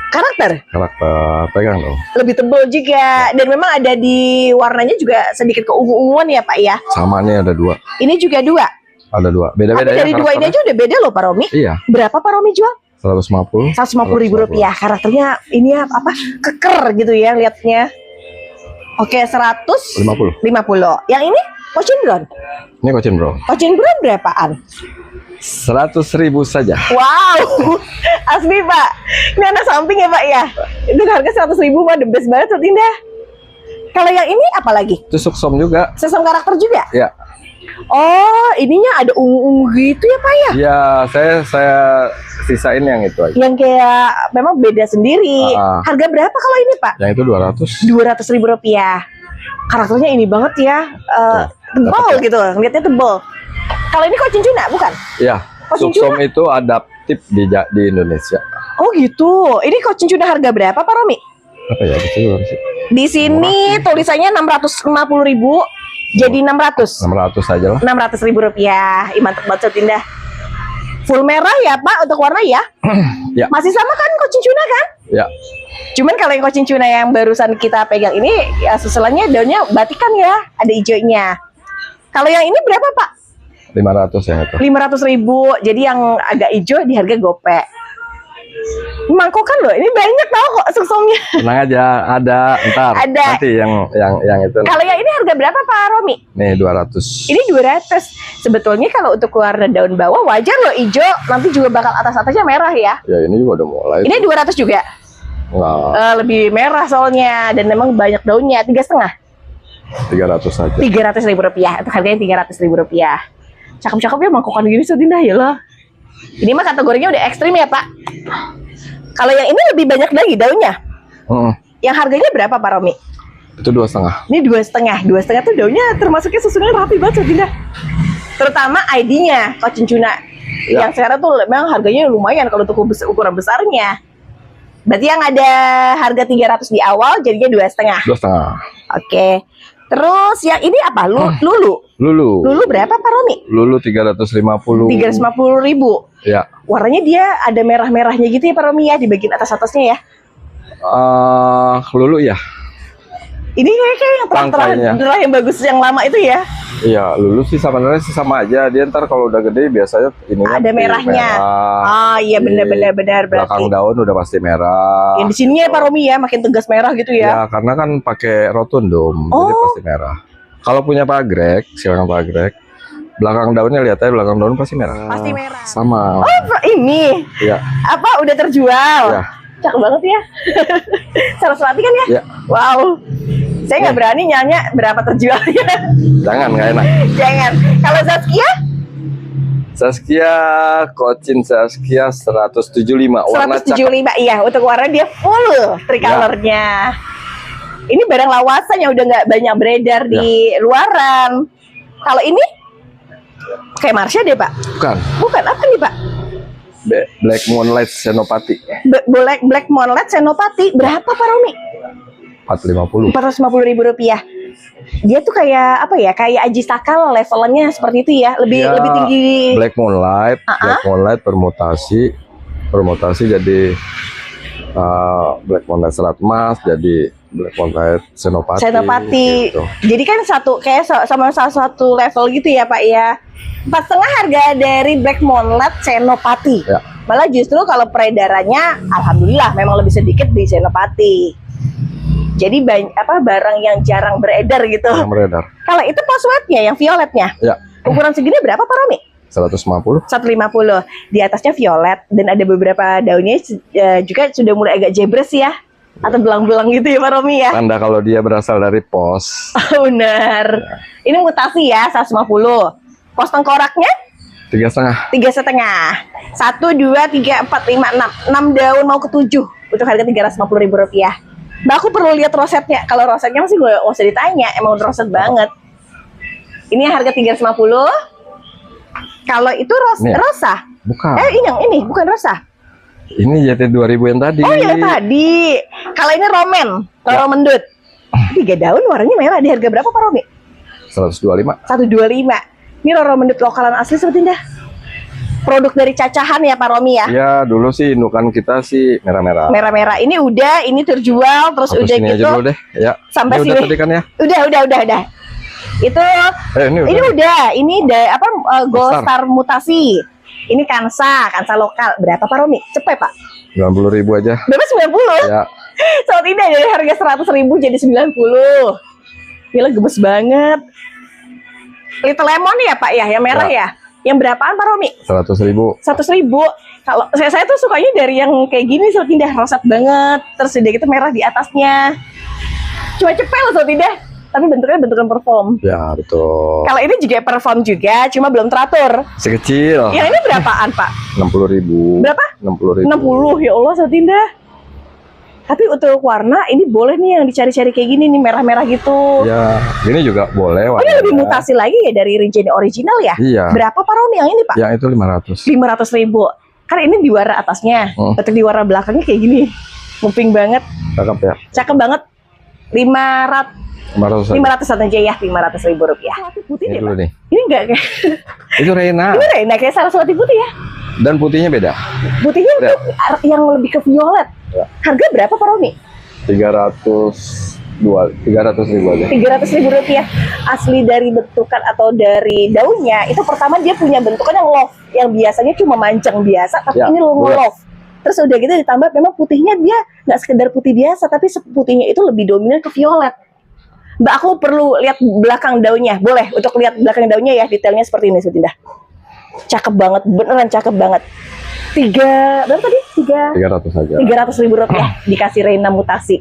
karakter karakter pegang dong. lebih tebal juga dan memang ada di warnanya juga sedikit keungu-unguan ya Pak ya. Sama nih ada 2. Ini juga 2. Ada 2. Tapi Beda-beda ya dari 2 ini aja udah beda loh Pak Romi. Iya, Berapa Pak Romi jual? 150. 150.000 rupiah. Karakternya ini apa? Keker gitu ya liatnya. Oke, 150. 50. Yang ini Cochin Brown. Ini Cochin Bro. Cochin Brown berapaan? 100.000 saja. Wow, asli Pak. Ini anak samping ya Pak ya. Itu harga 100.000 mah the best banget Sob Indah. Kalau yang ini apa lagi? Itu suksom juga. Sesam karakter juga? Ya. Oh, ininya ada ungu-ungu gitu ya Pak ya? Ya, saya sisain yang itu aja. Yang kayak memang beda sendiri. Harga berapa kalau ini Pak? Yang itu 200. 200.000 rupiah. Karakternya ini banget ya, tebal gitu, lihatnya tebal. Kalau ini Cochin Tuna bukan? Ya, Cochin suksom itu adaptif di Indonesia. Oh gitu. Ini Cochin Tuna harga berapa Pak Romi? Apa ya? Itu sih. Di sini tulisannya 650.000, jadi 600. 600 aja lah. 600.000 rupiah. Ih, mantep banget Sob Indah. Full merah ya Pak untuk warna ya? Ya. Masih sama kan Cochin Tuna kan? Ya, Cuman kalau yang Cochin Tuna yang barusan kita pegang ini ya susulannya daunnya batikan ya, ada hijaunya. Kalau yang ini berapa Pak? 500 yang itu. 500.000. Jadi yang agak hijau di harga gope. Mangkokan loh, ini banyak tau kok suksomnya. Tenang aja, ada ntar. Ada. Nanti yang itu. Kalau yang ini harga berapa Pak Romi? Nih 200. Ini 200. Sebetulnya kalau untuk warna daun bawah wajar loh hijau, nanti juga bakal atas-atasnya merah ya. Ya ini juga udah mulai. Ini 200 juga. Enggak, Lebih merah soalnya dan memang banyak daunnya, 3,5. 300 saja. 300.000 rupiah. Itu harganya 300.000 rupiah. Cakep-cakep ya mangkokan gini Sudindah ya lah. Ini mah kategorinya udah ekstrim ya Pak. Kalau yang ini lebih banyak lagi daunnya. Yang harganya berapa Pak Romi? Itu 2,5. Ini 2,5. 2,5 tuh daunnya termasuknya susunannya rapi banget Sudindah. Terutama ID-nya Cochin Tuna. Ya. Yang sekarang tuh memang harganya lumayan kalau untuk ukuran besarnya. Berarti yang ada harga 300 di awal jadinya 2,5. 2,5. Oke. Terus yang ini apa? Lulu. Lulu berapa Pak Romi? Lulu 350. 350.000. Ya. Warnanya dia ada merah-merahnya gitu ya Pak Romi ya di bagian atas-atasnya ya. Lulu ya. Ini kayak yang Tangkainya. terang yang bagus yang lama itu ya. Iya, lulu sih sebenarnya sih sama aja. Dia ntar kalau udah gede biasanya ini Ada merahnya. Oh iya Di benar belakang berarti. daun udah pasti merah. Yang di sininya ya Pak Romi ya makin tegas merah gitu Ya, ya. karena kan pakai rotundum, jadi Oh. pasti merah. Kalau punya pagrek, silakan pagrek. Belakang daunnya lihat aja, belakang daun pasti merah. Pasti merah. Sama. Ini Iya. apa udah terjual? Ya. Cakep banget ya. Saraswati kan ya? Ya. Wow. Saya nggak berani nanya berapa terjualnya. Jangan, nggak enak. Jangan. Kalau Zaskia? Saskia, Cochin Saskia 175 warna 175, iya, untuk warna dia full tricolornya. Ini barang lawasan yang udah nggak banyak beredar di luaran. Kalau ini kayak Marsha deh, Pak. Bukan, apa nih, Pak? Black Moonlight Senopati. Black Moonlight Senopati. Berapa, Pak Romi? 450.000 rupiah. Dia tuh kayak apa ya? Kayak Aji Sakal levelnya seperti itu ya. Lebih tinggi. Black Moonlight, Black Moonlight permutasi jadi Black Moonlight Serat Emas, jadi Black Moonlight Senopati. Gitu. Jadi kan kayak sama satu level gitu ya, Pak ya. 4,5 harga dari Black Moonlight Senopati. Ya. Malah justru kalau peredarannya alhamdulillah memang lebih sedikit di Senopati. Jadi barang yang jarang beredar gitu. Yang beredar. Kalau itu passwordnya yang violetnya. Ya. Ukuran segini berapa, Pak Romi? 150. 150. Di atasnya violet dan ada beberapa daunnya juga sudah mulai agak jebres ya. Atau belang-belang gitu ya, Pak Romi ya. Tanda kalau dia berasal dari pos. Benar. Ya. Ini mutasi ya, 150. Pos tengkoraknya? 3,5. 3,5. 1, 2, 3, 4, 5, 6. 6 daun mau ke 7 untuk harga 350.000 rupiah. Mbak, aku perlu lihat rosetnya. Kalau rosetnya masih nggak usah ditanya, emang udah roset banget. Ini harga 350. Kalau itu rosa? Bukan. Ini bukan rosa. Ini JT 2000 yang tadi. Oh, yang tadi. Kalau ini romen, Roro Mendut. 3 daun warnanya merah. Di harga berapa, Pak Romi? 125. 125. Ini Roro Mendut lokalan asli seperti ini. Produk dari cacahan ya, Pak Romi ya? Ya, dulu sih indukan kita sih merah-merah. Merah-merah. Ini udah, ini terjual terus udah sini gitu. Aja dulu deh. Ya. Sampai ini sini. Udah tadi kan ya? Udah. Itu ini udah. Ini Gold Star mutasi. Ini kansa lokal. Berapa, Pak Romi? Cepet, Pak. 90.000 aja. Berapa 90? Ya. So tidak dari harga 100.000 jadi 90. Gila, gemes banget. Little Lemon ya, Pak ya, yang merah ya. Yang berapaan, Pak Romi? 100.000. 100.000. Kalau saya tuh sukanya dari yang kayak gini, so tidak roset banget. Terus udah gitu merah di atasnya. Cuma cepel, so tidak. Tapi bentukan perform. Ya, betul. Kalau ini juga perform juga, cuma belum teratur. Sekecil. Yang ini berapaan, Pak? 60.000. Berapa? 60.000. 60, ya Allah, Sotinda. Tapi untuk warna, ini boleh nih yang dicari-cari kayak gini nih, merah-merah gitu. Ya, ini juga boleh. Oh, ini lebih mutasi lagi ya dari Regeni original ya? Iya. Berapa, Pak Romi, yang ini, Pak? Yang itu 500. 500.000. Kan ini di warna atasnya. Untuk di warna belakangnya kayak gini. Nguping banget. Cakep ya? Cakep banget. 500 aja ya, 500.000 rupiah. Putih ini deh, dulu Pak. nih. Ini enggak kayak Itu Reina. Ini Reina kayak Saraswati putih ya. Dan putihnya beda. Putihnya itu yang lebih ke violet. Ya. Harga berapa, Pak Romi? 300.000 aja. 300.000 rupiah. Asli dari bentukan atau dari daunnya itu pertama dia punya bentukan yang love, yang biasanya cuma manjang biasa, tapi ini love. Terus udah gitu ditambah memang putihnya dia nggak sekedar putih biasa, tapi putihnya itu lebih dominan ke violet. Mbak, aku perlu lihat belakang daunnya. Boleh untuk lihat belakang daunnya ya, detailnya seperti ini, Sutinda. Cakep banget, beneran cakep banget. Berapa tadi? 300 aja. 300.000 rupiah dikasih Reina mutasi.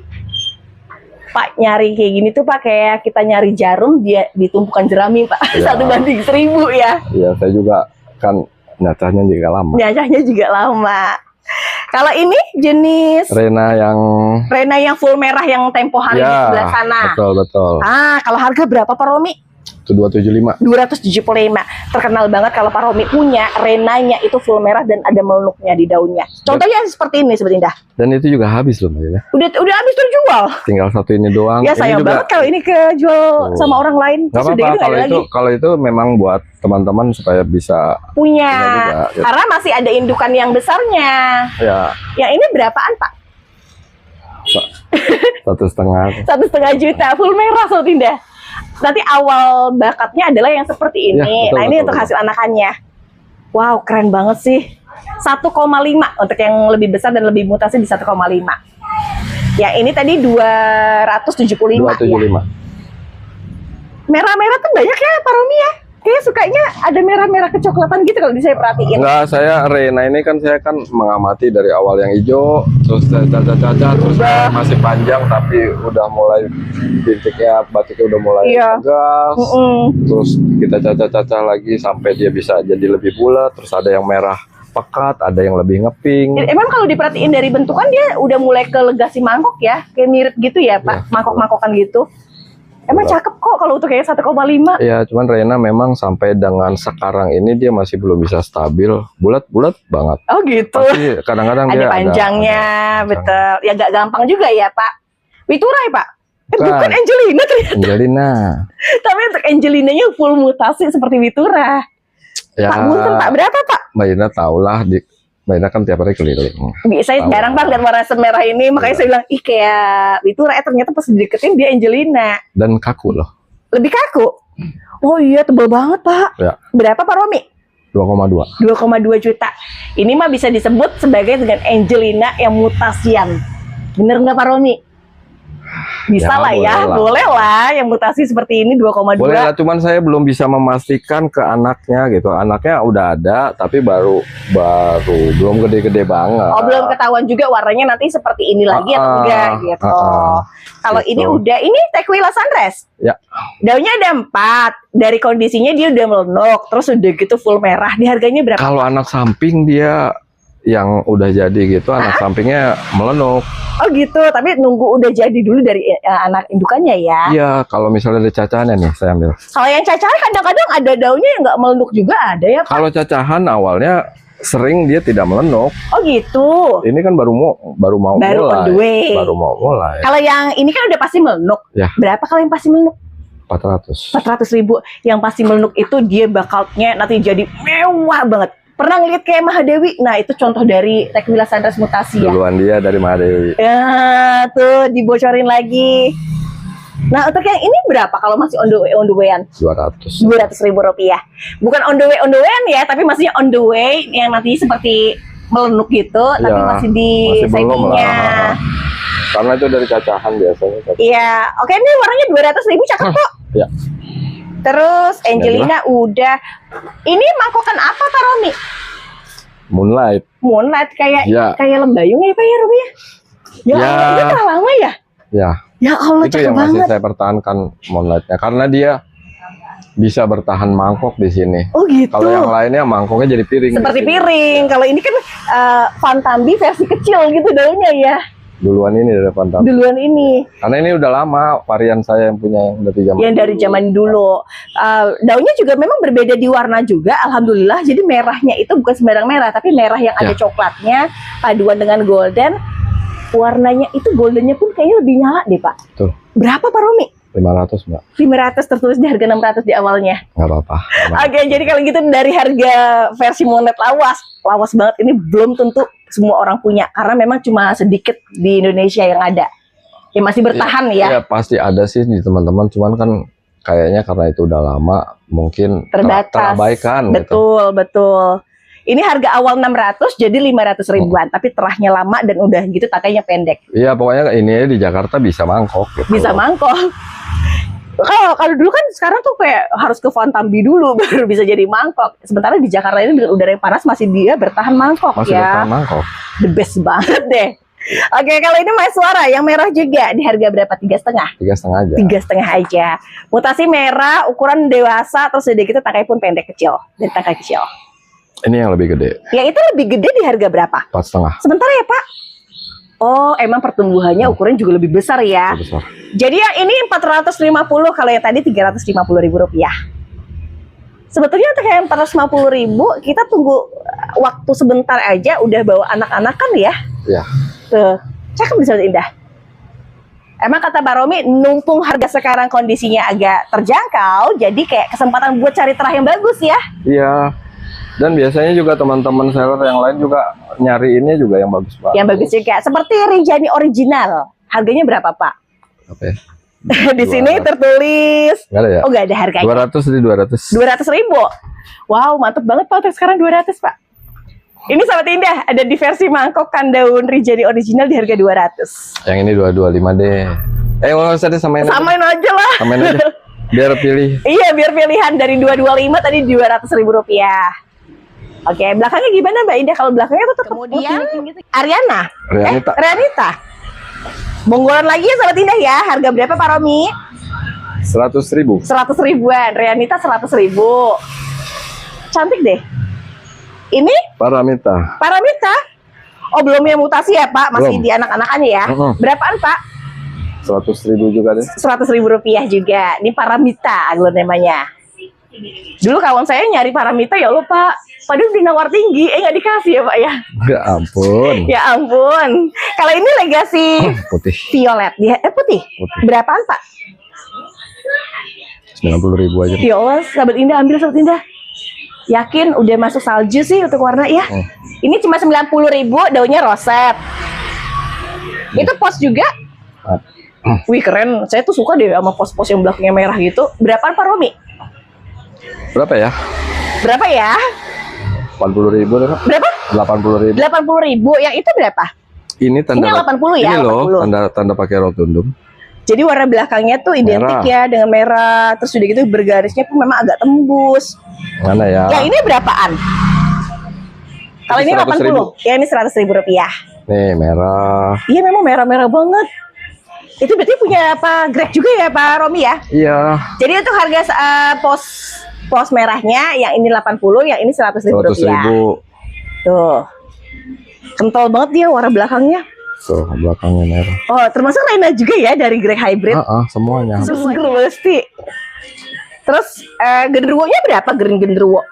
Pak, nyari kayak gini tuh, Pak, kayak kita nyari jarum dia ditumpukan jerami, Pak. Ya. 1:1000 ya. Iya, saya juga kan nyacahnya juga lama. Nyacahnya juga lama. Kalau ini jenis Reina yang full merah yang tempo hari di sebelah sana. Betul. Kalau harga berapa, Pak Romi? Itu 275. 275. Terkenal banget kalau Pak Romi punya Renanya itu full merah dan ada meluknya di daunnya. Contohnya seperti ini sebetulnya. Dan itu juga habis loh, Mbak ya. Udah habis terjual. Tinggal satu ini doang. Ya sayang banget kalau ini kejual sama orang lain. Gak apa-apa, kalau itu memang buat teman-teman supaya bisa punya juga, gitu. Karena masih ada indukan yang besarnya. Ya. Yang ini berapaan, Pak? 1,5. 1,5 juta full merah, Sotinda. Nanti awal bakatnya adalah yang seperti ini. Ya, betul, ini untuk hasil anakannya. Wow, keren banget sih. 1,5 untuk yang lebih besar dan lebih mutasi di 1,5. Ya, ini tadi 275. 275. Ya. Merah-merah tuh banyak ya, Pak Romi ya? kayak sukanya ada merah-merah kecoklatan gitu kalau saya perhatiin. Enggak, saya Rena ini kan saya kan mengamati dari awal yang hijau, terus caca-caca, terus masih panjang tapi udah mulai bintiknya, batiknya udah mulai tegas. Terus kita caca-caca lagi sampai dia bisa jadi lebih bulat, terus ada yang merah pekat, ada yang lebih ngeping. Emang kalau diperhatiin dari bentukan dia udah mulai ke legasi mangkok ya, kayak mirip gitu ya Pak, mangkok-mangkokan gitu. Emang cakep kok kalau untuk kayak 1,5. Iya, cuman Rena memang sampai dengan sekarang ini dia masih belum bisa stabil, bulat-bulat banget. Oh gitu. Pasti kadang-kadang dia ada panjangnya, betul. Ya gak gampang juga ya Pak. Witura ya Pak? Bukan Angelina ternyata. Angelina. Tapi untuk Angelinanya full mutasi seperti Witura. Ya, Pak Bunten Pak, berapa Pak? Mbak Ina tahulah, Mbak Ina kan tiap hari keliling. Saya jarang Bang lihat warna semerah ini, makanya saya bilang, ih kayak Witura, ternyata pas dideketin dia Angelina. Dan kaku loh. Lebih kaku? Oh iya, tebal banget Pak. Ya. Berapa Pak Romi? 2,2. 2,2 juta. Ini mah bisa disebut sebagai dengan Angelina yang mutasian. Bener nggak Pak Romi? Bisa Ya, lah ya, boleh lah yang mutasi seperti ini 2,2. Boleh lah, cuman saya belum bisa memastikan ke anaknya gitu. Anaknya udah ada, tapi baru belum gede-gede banget. Oh, belum ketahuan juga warnanya nanti seperti ini lagi atau enggak gitu. Kalau gitu. ini udah, ini Tequila Sunrise. Ya. Daunnya ada 4. Dari kondisinya dia udah melenuk, terus udah gitu full merah. Di harganya berapa? Kalau anak samping dia yang udah jadi gitu, anak sampingnya melenuk. Oh gitu, tapi nunggu udah jadi dulu dari anak indukannya ya? Iya, kalau misalnya ada cacahannya nih, saya ambil. Kalau yang cacahan kadang-kadang ada daunnya yang nggak melenuk juga ada ya Pak? Kalau cacahan awalnya sering dia tidak melenuk. Oh gitu. Ini kan baru mau mulai. On the way. Baru mau mulai. Kalau yang ini kan udah pasti melenuk. Ya. Berapa kalau yang pasti melenuk? 400. 400.000. Yang pasti melenuk itu dia bakalnya nanti jadi mewah banget. Pernah ngeliat kayak Mahadewi? Nah itu contoh dari Tequila Sunrise mutasi ya. Duluan dia dari Mahadewi. Ya tuh dibocorin lagi. Nah untuk yang ini berapa kalau masih on the way-an? 200. 200.000 rupiah. Bukan on the way-an ya, tapi masih on the way yang nanti seperti melenuk gitu, ya, tapi masih di settingnya. Karena itu dari cacahan biasanya. Iya, oke ini warnanya 200.000 cakep kok. Ya. Terus Angelina udah. Ini mangkokan apa Pak Romi? Moonlight. Moonlight kayak lembayung ya Pak ya Romi ya? Ya, itu telah lama ya? Ya. Ya Allah, itu yang banget. Masih saya pertahankan Moonlightnya karena dia bisa bertahan mangkok di sini. Oh gitu. Kalau yang lainnya mangkoknya jadi piring. Seperti piring. Kalau ini kan Fantambi versi kecil gitu daunnya ya. Duluan ini dari Fantambi. Duluan ini. Karena ini udah lama varian saya yang punya yang dari zaman. Yang dari zaman dulu. Daunnya juga memang berbeda di warna juga. Alhamdulillah. Jadi merahnya itu bukan sembarang merah, tapi merah yang ada coklatnya paduan dengan golden. Warnanya itu goldennya pun kayaknya lebih nyala deh Pak. Tuh. Berapa Pak Romi? 500 Mbak. 500 tertulis di harga 600 di awalnya. Nggak apa-apa. Oke, jadi kalau gitu dari harga versi Moonlight lawas banget ini belum tentu semua orang punya karena memang cuma sedikit di Indonesia yang ada. Ya masih bertahan ya. Ya pasti ada sih di teman-teman, cuman kan kayaknya karena itu udah lama mungkin terabaikan. Betul, betul. Ini harga awal 600 jadi 500 ribuan, tapi terahnya lama dan udah gitu takainya pendek. Iya, pokoknya ini di Jakarta bisa mangkok. Gitu. Bisa mangkok. Kalau dulu kan sekarang tuh kayak harus ke Fantambi dulu baru bisa jadi mangkok. Sementara di Jakarta ini dengan udara yang panas masih dia bertahan mangkok masih bertahan mangkok. The best banget deh. Oke, kalau ini Mas Suara yang merah juga di harga berapa? 3,5? 3,5 aja. 3,5 aja. Mutasi merah, ukuran dewasa, terus udah gitu takai pun pendek kecil dari takai kecil. Ini yang lebih gede. Ya itu lebih gede di harga berapa? 4,5. Sebentar ya Pak. Oh, emang pertumbuhannya ukuran juga lebih besar ya. Lebih besar. Jadi yang ini 450, kalau yang tadi 350.000 rupiah. Sebetulnya untuk yang 450.000 kita tunggu waktu sebentar aja udah bawa anak-anak kan ya. Iya. Tuh, cakep bisa indah. Emang kata Pak Romi, numpung harga sekarang kondisinya agak terjangkau, jadi kayak kesempatan buat cari terah yang bagus ya. Iya. Dan biasanya juga teman-teman seller yang lain juga nyariinnya juga yang bagus-bagus. Yang bagus juga. Seperti Rinjani original. Harganya berapa, Pak? Apa ya? Di sini tertulis. Nggak ada ya? Oh, nggak ada harganya. 200 di 200. 200.000. Wow, mantep banget Pak. Sekarang 200, Pak. Ini Sahabat Indah, ada di versi mangkok kan daun Rinjani original di harga 200. Yang ini 225 deh. Nggak usah deh, samain aja lah. Samain aja. Biar pilih. Iya, biar pilihan dari 225 tadi 200.000 rupiah. Oke, belakangnya gimana Mbak Indah? Kalau belakangnya tuh kemudian Ariana, Rianita. Bonggolan lagi ya Sobat Indah ya. Harga berapa Pak Romi? 100.000. 100 ribuan. Rianita 100.000. Cantik deh. Ini Paramita. Oh, belum yang mutasi ya Pak? Masih Belum. di anak-anakannya ya. Berapaan Pak? 100.000 juga deh. 100.000 rupiah juga. Ini Paramita aglo namanya. Dulu kawan saya nyari Paramita ya Allah Pak. Padahal udah nawar tinggi, nggak dikasih ya Pak ya. Ya ampun. Ya ampun. Kalau ini legasi Putih. violet, putih. Berapaan Pak? 90.000 aja. Ya Allah, Sahabat Indah ambil Sahabat Indah. Yakin udah masuk salju sih untuk warna ya. Ini cuma 90.000, daunnya roset. Itu pos juga. Wih keren, saya tuh suka deh sama pos-pos yang belakangnya merah gitu. Berapaan Pak Romi? Berapa ya? 80.000 deh, Pak. Berapa? 80.000. 80.000. Yang itu berapa? Ini tanda. Ini 80 ya? Ini loh, 80. tanda pakai rotundum. Jadi warna belakangnya tuh identik Merah. ya dengan merah. Terus udah gitu bergarisnya pun memang agak tembus. Mana ya? Yang ini berapaan? Kalau ini 80. 100.000. Ya ini 100.000 rupiah. Nih merah. Iya memang merah-merah banget. Itu berarti punya Pak Greg juga ya Pak Romi ya? Iya. Jadi untuk harga pos merahnya yang ini 80, yang ini 100.000 rupiah. 100.000. Tuh. Kental banget dia warna belakangnya. Tuh belakangnya merah. Oh, termasuk Reina juga ya dari Greg Hybrid. Semuanya. Seger pasti. Terus genderuwonya berapa genderuwo?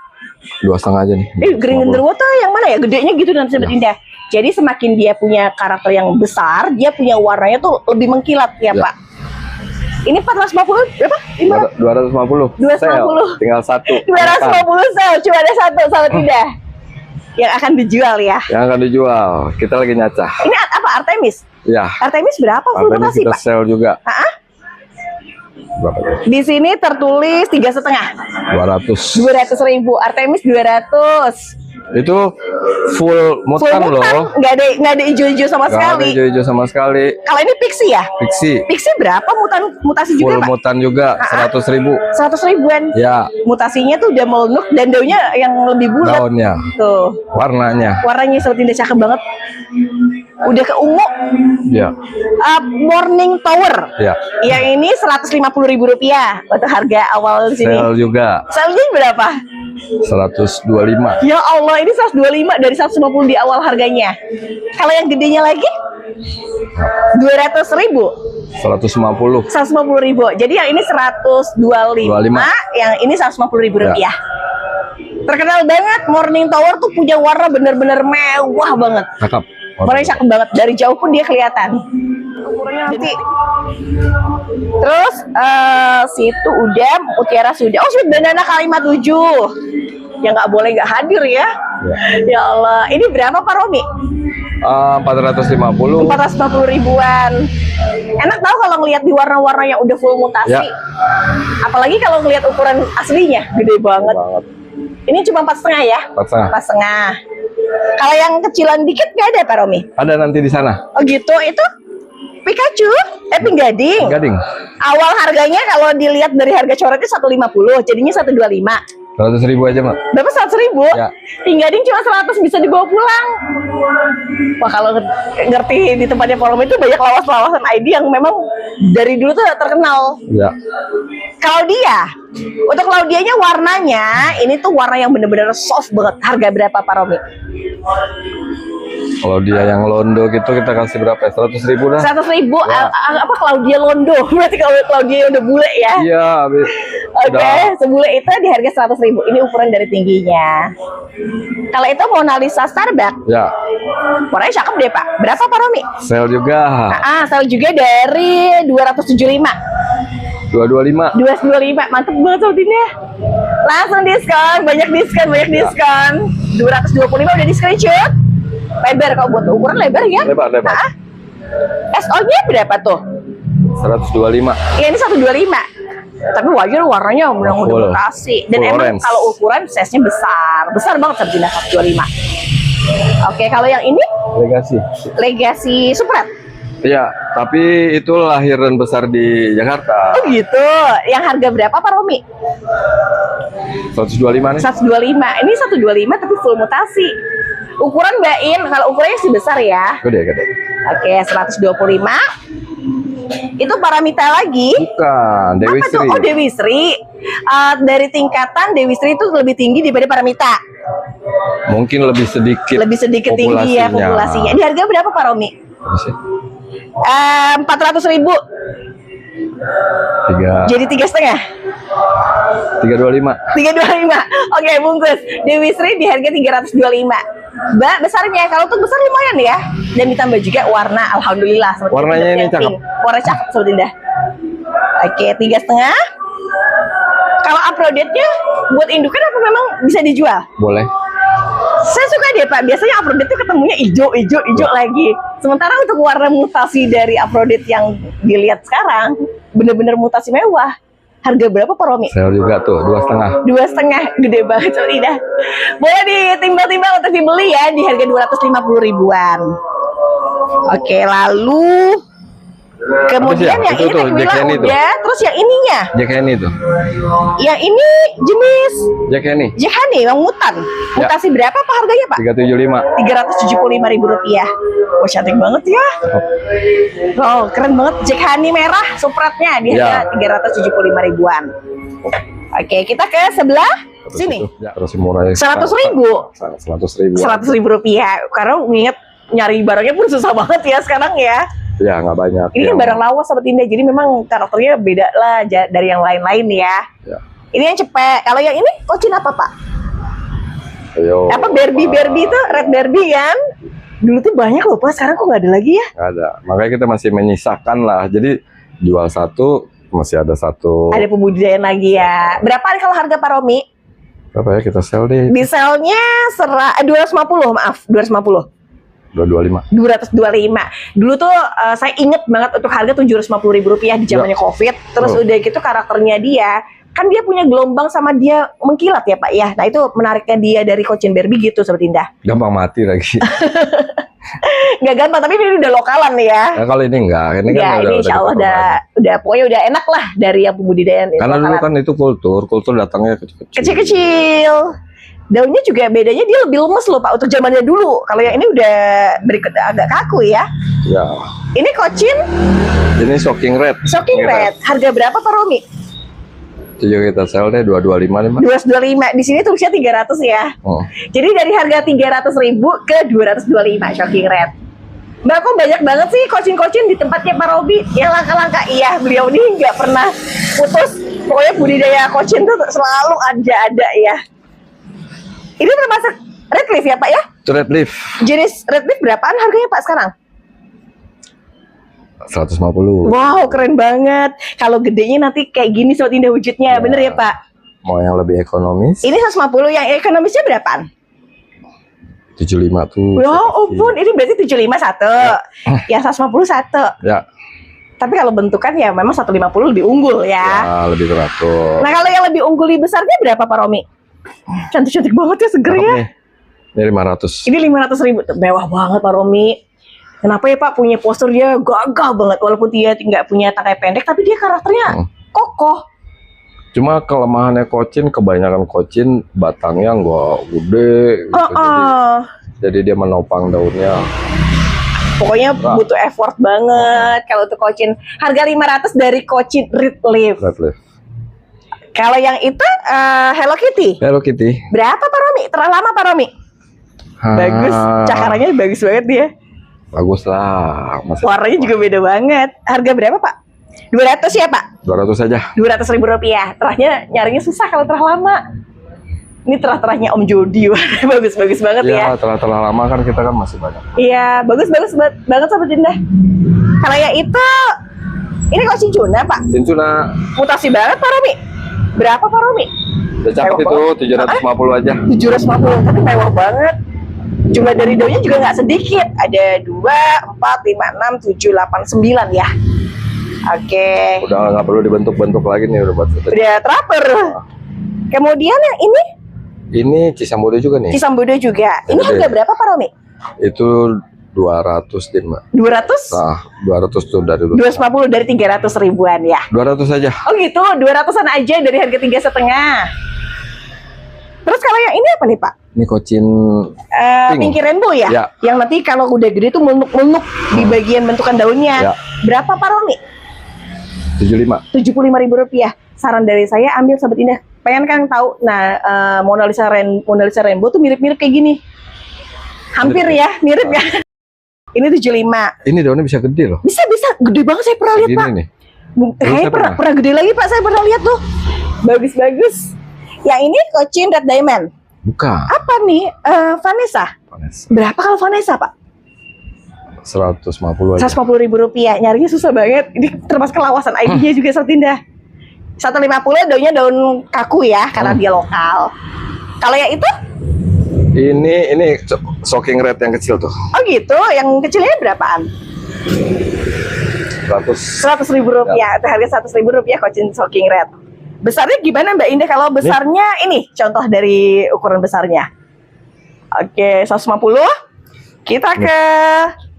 2,5 aja nih. Genderuwo tuh yang mana ya? Gedenya gitu dan Sobat Indah. Jadi semakin dia punya karakter yang besar, dia punya warnanya tuh lebih mengkilat ya, Pak. Ini 450 berapa? 250. 250. Sale. Tinggal satu. 250 sel, cuma ada satu Sobat Indah. Yang akan dijual ya. Yang akan dijual. Kita lagi nyacah. Ini apa Artemis? Ya. Artemis berapa full Artemis mutasi, kita Pak? sale juga. Berapa? Di sini tertulis 3,5. 200. 200.000. Artemis 200. Itu full mutan loh. Nggak ada hijau-hijau sama Nggak ada sekali. hijau-hijau sama sekali. Kalau ini pixie ya? Pixie. Pixie berapa mutasi juga, Full Pak? mutan juga 100.000. 100.000-an. Ya. Mutasinya tuh udah melenuk dan daunnya yang lebih bulat. Daunnya. Tuh. Warnanya. Warnanya seperti cakep banget. Udah ke ungu. Ya. Morning Tower. Ya. Yang ini 150.000 rupiah untuk harga awal di sini. Sale juga Salesnya berapa? 125. Ya Allah, ini 125 dari 150 di awal harganya. Kalau yang gedenya lagi 200.000. 150. 150.000. Jadi yang ini 125, yang ini 150.000 rupiah. Terkenal banget Morning Tower tuh punya warna bener-bener mewah banget. Cakep. Warnanya cakep banget. Dari jauh pun dia kelihatan. Ukurannya nanti. Terus situ udah, Mutiara sudah. Oh, Sweet Banana Kalimat 7. Ya nggak boleh nggak hadir ya. Ya Allah. Ini berapa Pak Romi? 450. 450 ribuan. Enak tau kalau ngelihat di warna-warna yang udah full mutasi. Ya. Apalagi kalau ngelihat ukuran aslinya, gede banget. Ini cuma 4,5 ya? 4,5. 4,5. Kalau yang kecilan dikit nggak ada Pak Romi? Ada nanti di sana. Oh gitu, itu Pikachu, Pink Gading. Gading. Awal harganya kalau dilihat dari harga coretnya 150, jadinya 125. 100.000 aja, Mbak. Berapa 100.000? Ya. Pink Gading cuma 100 bisa dibawa pulang. Wah, kalau ngerti di tempatnya Pak Romi itu banyak lawas-lawasan ID yang memang dari dulu tuh terkenal. Ya. Claudia, untuk Claudianya warnanya ini tuh warna yang bener-bener soft banget. Harga berapa Pak Romi? Kalau dia yang londo gitu kita kasih berapa? 100.000 dah. 100.000. Ya. Apa Claudia Londo? Berarti kalau Claudia udah bule ya? Iya, habis. Oke, sebule itu di harga 100.000. Ini ukuran dari tingginya. Kalau itu Mona Lisa Starbucks, Ya. warnanya cakep deh Pak. Berapa Pak Romi? Sale juga. Sale juga dari 275. 225. 225, mantep banget Sobatnya. Langsung diskon, banyak diskon. 225 udah di screenshot. Lebar kalau buat ukuran lebar ya? Lebar. SO-nya berapa tuh? 125. Ya ini 125. Tapi wajar warnanya udah mutasi. Dan Full emang orange. kalau ukuran size-nya besar banget Sabrina 125. Oke, kalau yang ini Legasi. Legacy Super Red. Iya, tapi itu lahir dan besar di Jakarta. Oh gitu. Yang harga berapa Pak Romi? 125 nih. 125. Ini 125 tapi full mutasi. Ukuran Mbak In, kalau ukurannya sih besar ya. Gede. Oke, 125. Itu Paramita lagi. Bukan, Dewi Apa tuh? Sri. Oh, Dewi Sri. Dari tingkatan Dewi Sri itu lebih tinggi daripada Paramita. Mungkin lebih sedikit. Lebih sedikit tinggi ya populasinya. Di harga berapa Pak Romi? 400.000. Jadi 3,5. 325. 325. Oke, bungkus. Dewi Sri di harga 325. Mbak, besarnya kalau untuk besar lumayan ya. Dan ditambah juga warna, alhamdulillah. Warnanya ini cakep. Warna cakep seperti Indah. Oke, 3,5. Kalau uploadednya buat indukan apa memang bisa dijual? Boleh. Saya suka deh Pak, biasanya uploaded itu ketemunya hijau lagi. Sementara untuk warna mutasi dari uploaded yang dilihat sekarang, bener-bener mutasi mewah. Harga berapa Pak Romi? Saya juga tuh 2,5. 2,5, gede banget Indah. Boleh ditimbang-timbang untuk dibeli ya di harga 250 ribuan. Oke, lalu kemudian yang ini Tequila udah, terus yang ininya? Jack Henny tuh. Yang ini jenis Jack Henny. Jack Henny, yang mutan. Mutasi berapa Pak harganya Pak? 375. 375 ribu rupiah. Wah, cantik banget ya. Oh, keren banget. Jack Honey merah supratnya di harga 375 ribuan. Oke, kita ke sebelah sini. Terus murah. 100.000. 100.000. 100.000 rupiah. Karena mengingat nyari barangnya pun susah banget ya sekarang ya. Ya, nggak banyak. Ini kan barang lawas Sobat Indah, jadi memang karakternya beda lah dari yang lain-lain ya. Ini yang cepet. Kalau yang ini Kocin apa Pak? Ayo. Apa Barbie itu Red Barbie kan? Dulu tuh banyak loh Pak, sekarang kok nggak ada lagi ya? Nggak ada. Makanya kita masih menyisakan lah. Jadi jual satu masih ada satu. Ada pembudidayaan lagi ya. Berapa kalau harga Pak Romi? Berapa ya kita sell deh? Di sellnya 250, maaf 250. 225. 225. Dulu tuh saya inget banget untuk harga 750 ribu rupiah di zamannya COVID. Terus udah gitu karakternya dia, kan dia punya gelombang sama dia mengkilat ya Pak ya. Nah itu menariknya dia dari Kocin Barbie gitu Sobat Indah. Gampang mati lagi. Nggak gampang, tapi ini udah lokalan ya. Nah, kalau ini enggak, ini ya, kan ini insya Allah udah pokoknya udah enak lah dari yang pembudidayaan. Karena dulu kan itu kultur datangnya kecil-kecil. Kecil-kecil. Daunnya juga bedanya dia lebih lemes loh Pak untuk zamannya dulu. Kalau yang ini udah berikut agak kaku ya. Ya. Ini Kocin. Ini Shocking Red. Shocking Red. Harga berapa Pak Romi? Itu kita sell deh 225 nih. 225. Di sini tulisnya 300 ya. Jadi dari harga 300.000 ke 225 Shocking Red. Mbak, kok banyak banget sih Kocin-Kocin di tempatnya Pak Robi yang langka-langka. Iya, beliau ini nggak pernah putus. Pokoknya budidaya Kocin tuh selalu ada ya. Ini termasuk red leaf ya Pak ya? Itu red leaf. Jenis red leaf berapaan harganya Pak sekarang? 150. Wow, keren banget. Kalau gedenya nanti kayak gini Sobat Indah wujudnya, bener ya Pak? Mau yang lebih ekonomis? Ini 150, yang ekonomisnya berapaan? 75 tuh. Wow, ampun, ini berarti 75 satu. Ya. Yang 150 satu. Ya. Tapi kalau bentukan ya memang 150 lebih unggul ya. Ya, lebih teratur. Nah, kalau yang lebih unggul besarnya berapa Pak Romi? Cantik-cantik banget ya, seger ya. Ini 500. Ini 500.000, mewah banget Pak Romi. Kenapa ya Pak, punya postur dia gagah banget. Walaupun dia nggak punya tangkai pendek, tapi dia karakternya kokoh. Cuma kelemahannya Kocin, kebanyakan Kocin batangnya nggak gede gitu. Jadi dia menopang daunnya. Pokoknya butuh effort banget kalau untuk Kocin. Harga 500 dari Kocin Red Leaf. Red Leaf. Kalau yang itu Hello Kitty. Hello Kitty. Berapa Pak Romi? Terlalu lama Pak Romi? Bagus, cakarannya bagus banget dia. Bagus lah. Warnanya juga beda banget. Harga berapa Pak? 200 ya Pak? 200 saja. 200.000 rupiah. Terahnya nyarinya susah kalau terah lama. Ini terah-terahnya Om Jody. Bagus-bagus banget ya. Iya, terah lama kan kita kan masih banyak. Iya, bagus-bagus banget Sobat Indah. Kalau yang itu, ini kok cincuna Pak? Cincuna. Mutasi banget Pak Romi. Berapa Pak Romi? Udah cakep itu, 750 aja. 750, tapi mewah banget. Jumlah dari daunnya juga nggak sedikit. Ada 2, 4, 5, 6, 7, 8, 9 ya. Oke. Udah nggak perlu dibentuk-bentuk lagi nih, udah buat. Udah teraper. Kemudian yang ini? Ini Cisambodo juga nih. Cisambodo juga. Ini harga berapa Pak Romi? Itu 200 deh Mbak. 200? Nah, 200 tuh dari 250 dari 300 ribuan ya. 200 aja. Oh gitu, 200-an aja dari harga 3,5. Terus kalau yang ini apa nih Pak? Ini kocin Pinky Rainbow ya? Ya. Yang nanti kalau udah gede tuh meluk-meluk di bagian bentukan daunnya. Ya. Berapa Pak Romi? 75. Rp75.000. Saran dari saya, ambil Sobat Indah. Pengen kan tahu, nah Mona Lisa Rainbow tuh mirip-mirip kayak gini. Hampir ya, mirip ya. Ini 75. Ini daunnya bisa gede loh. Bisa, gede banget saya pernah lihat Gini Pak. nih. Kayaknya pernah gede lagi Pak, saya pernah lihat tuh. Bagus. Yang ini Cochin Red Diamond. Bukan. Apa nih? Vanessa. Berapa kalau Vanessa Pak? 150 aja. Rp150.000. Nyarinya susah banget. Ini termasuk kelawasan ID-nya juga Sobat Indah. 150 daunnya daun kaku ya, karena dia lokal. Kalau yang itu? Ini shocking red yang kecil tuh. Oh gitu, yang kecilnya berapaan? 100.000 rupiah. Itu harga 100.000 rupiah Cochin shocking red. Besarnya gimana Mbak Indah? Kalau besarnya ini contoh dari ukuran besarnya. Oke, 150. Kita ke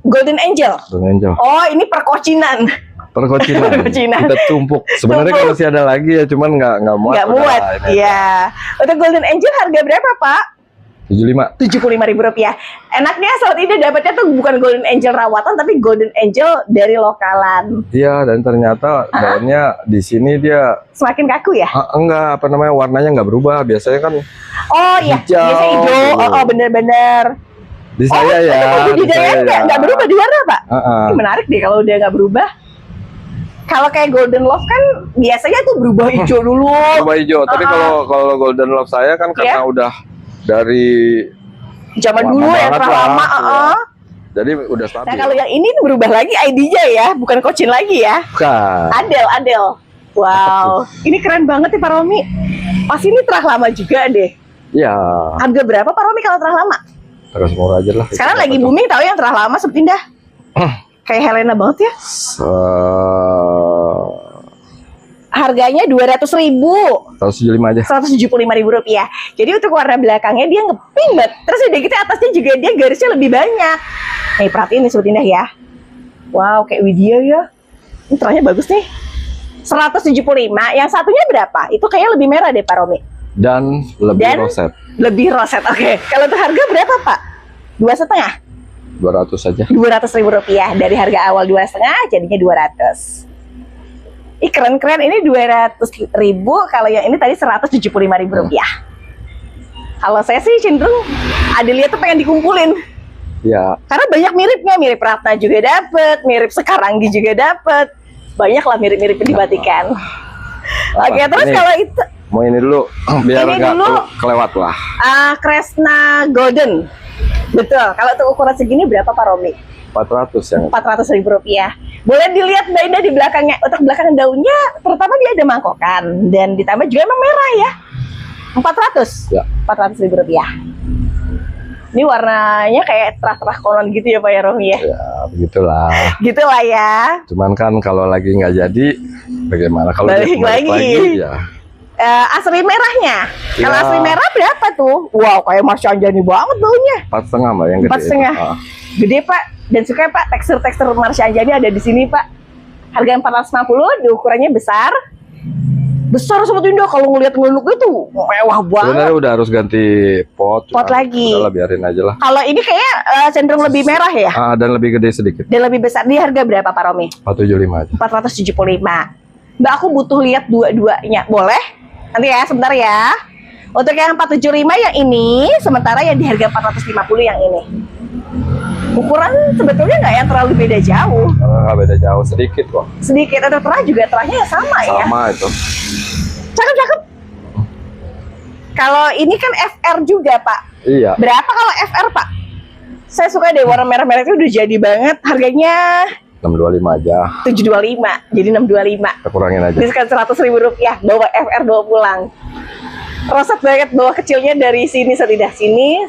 Golden Angel. Golden Angel. Oh, ini perkocinan. Perkocinan. Kita tumpuk. Sebenarnya kalau masih ada lagi ya, cuman nggak muat. Nggak muat. Iya. Untuk Golden Angel harga berapa Pak? 75. Rp75.000. Enaknya Sobat Indah dapatnya tuh bukan Golden Angel rawatan, tapi Golden Angel dari lokalan. Iya, dan ternyata daunnya di sini dia semakin kaku ya? Enggak, apa namanya, warnanya nggak berubah. Biasanya kan oh iya, biasanya hijau. Oh bener-bener. Di saya ya. Di saya nggak berubah di warna Pak. Ini menarik deh kalau udah nggak berubah. Kalau kayak Golden Love kan biasanya tuh berubah hijau dulu. Berubah hijau. Tapi kalau Golden Love saya kan karena udah dari zaman dulu ya, terlalu lama. Jadi udah stabil. Nah kalau yang ini berubah lagi ID-nya ya, bukan Cochin lagi ya. Bukan. Adel. Wow, ini keren banget nih Pak Romi. Pas ini terah lama juga deh. Iya. Harga berapa Pak Romi kalau terah lama? Terus murah aja lah. Sekarang lagi booming tahu yang terah lama sepindah. Kayak Helena banget ya. Harganya 200.000. 175 aja. 175.000 rupiah. Jadi untuk warna belakangnya dia ngepink banget. Terus udah gitu atasnya juga dia garisnya lebih banyak. Nih perhatiin nih Sobat Indah ya. Wow, kayak Widya ya. Ini terahnya bagus nih. 175. Yang satunya berapa? Itu kayaknya lebih merah deh Pak Romi. Dan lebih roset. Lebih roset. Oke. Kalau untuk harga berapa Pak? 2,5. 200 saja. 200.000 rupiah. Dari harga awal 2,5 jadinya 200. Ih keren-keren, ini 200.000, kalau yang ini tadi 175.000 rupiah. Kalau saya sih cenderung Adelia tuh pengen dikumpulin. Ya. Karena banyak miripnya, mirip Ratna juga dapet, mirip Sekaranggi juga dapet. Banyak lah mirip-mirip dibatikan. Oke, terus ini, kalau itu mau ini dulu, biar nggak kelewat lah. Kresna Golden. Betul, kalau untuk ukuran segini berapa Pak Romi? 400 yang 400.000 rupiah. Boleh dilihat Mbak Indah di belakangnya. Untuk belakang daunnya, terutama dia ada mangkokan dan ditambah juga emang merah ya. 400. Ya. 400.000 rupiah. Ini warnanya kayak terah-terah konon gitu ya Pak ya Romi ya. Ya begitulah. Gitulah ya. Cuman kan kalau lagi nggak jadi, bagaimana? Kalau balik lagi ya. Asli merahnya. Ya. Kalau asli merah berapa tuh? Wow, kayak Marsha Anjani banget daunnya. 4,5 Mbak yang gede. 4,5. Gede Pak. Dan suka Pak tekstur Marsha Anjani ada di sini Pak. Harga 450, di ukurannya besar. Besar Sobat Indah, kalau ngelihat ngeluk itu mewah banget. Sebenarnya udah harus ganti pot. Pot lagi. Udahlah biarin aja lah. Kalau ini kayak cenderung lebih merah ya. Dan lebih gede sedikit. Dan lebih besar. Di harga berapa Pak Romi? 475 aja. 475. Mbak aku butuh lihat dua-duanya. Boleh? Nanti ya sebentar ya. Untuk yang 475 yang ini, sementara yang di harga 450 yang ini. Ukuran sebetulnya nggak yang terlalu beda jauh. Nggak beda jauh, sedikit kok. Sedikit, atau terah juga terahnya sama ya. Sama itu. Cakep. Kalau ini kan FR juga Pak. Iya. Berapa kalau FR Pak? Saya suka deh warna merah-merah itu udah jadi banget. Harganya 625 aja. 725, jadi 625. Kita kurangin aja. Diskon 100.000 rupiah, bawa FR bawa pulang. Roset banget bawa kecilnya dari sini setidak sini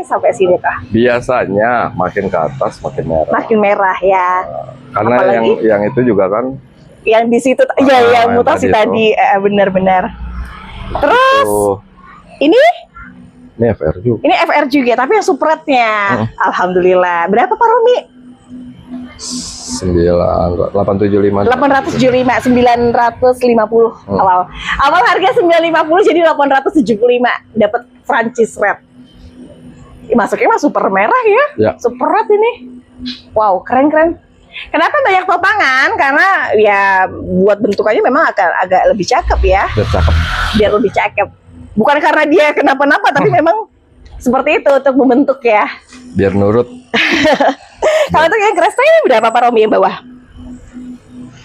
sampai sini Kak. Biasanya makin ke atas makin merah. Makin merah ya. Karena apalagi yang itu juga kan. Yang di situ ya yang mutasi tadi benar-benar. Terus ini Ini FR juga. Ini FR juga, tapi yang super red-nya. Alhamdulillah. Berapa Pak Romi? 875. 875, 950 awal. Awal harga 950 jadi 875. Dapat Francis Red. Masuknya mah super merah ya. Ya. Super red ini. Wow, keren-keren. Kenapa banyak topangan? Karena ya buat bentukannya memang agak lebih cakep ya. Biar cakep. Biar lebih cakep. Bukan karena dia kenapa-napa, tapi memang seperti itu untuk membentuk ya. Biar nurut. Kalau untuk yang Cresta ini berapa Pak Romi yang bawah?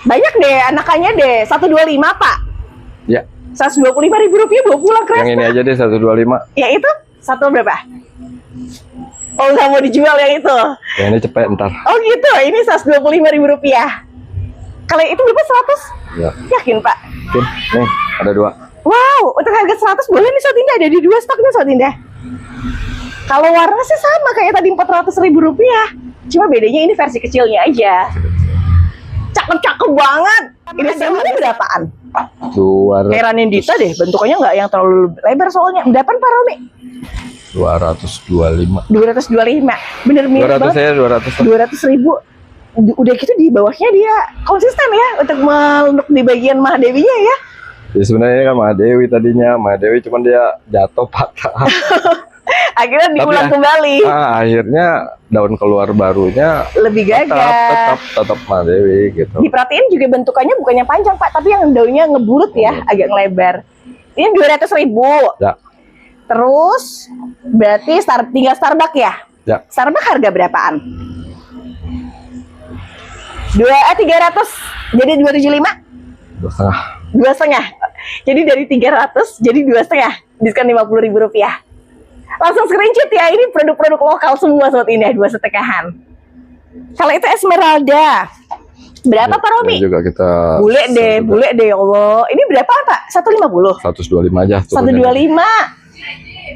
Banyak deh, anakannya deh. 125 Pak. Ya. 125.000 rupiah bawa pulang Cresta. Yang ini aja deh 125. Ya itu satu berapa? Oh nggak mau dijual yang itu? Yang ini cepet ntar. Oh gitu, ini 125.000 rupiah. Kalau itu berapa 100? Ya. Yakin Pak? Oke, nih ada 2. Wow, untuk harga 100 boleh nih Sobat Indah, ada di 2 stok nih Sobat Indah. Kalau warna sih sama kayak tadi 400.000 rupiah. Cuma bedanya ini versi kecilnya aja. Cakep-cakep banget. Ini semuanya berapaan? 200. Kayak Ranindita deh, bentukannya nggak yang terlalu lebar soalnya. Berapaan Pak Romi? 225. 225. Bener mirip 200 banget. saya 200. 200.000. Udah gitu di bawahnya dia konsisten ya untuk di bagian Mahadewinya ya. Ya sebenarnya ini kan Mahadewi tadinya. Mahadewi cuman dia jatuh patah. Akhirnya diulang kembali. Akhirnya daun keluar barunya Lebih gagah. tetap Mahadewi gitu. Diperhatiin juga bentukannya bukannya panjang Pak, tapi yang daunnya ngebulut ya, agak ngelebar. Ini 200.000. Ya. Terus berarti tinggal Starbucks ya? Ya. Starbucks harga berapaan? 300. Jadi 275? 2,5. 2,5. Jadi dari 300 jadi 2,5. Diskon 50.000 rupiah. Langsung screenshot ya, ini produk-produk lokal semua Sobat Indah, 2,5. Kalau itu Esmeralda berapa Pak Romi? Juga kita Bule deh ya Allah. Ini berapa Pak? 150? 125 aja. 125.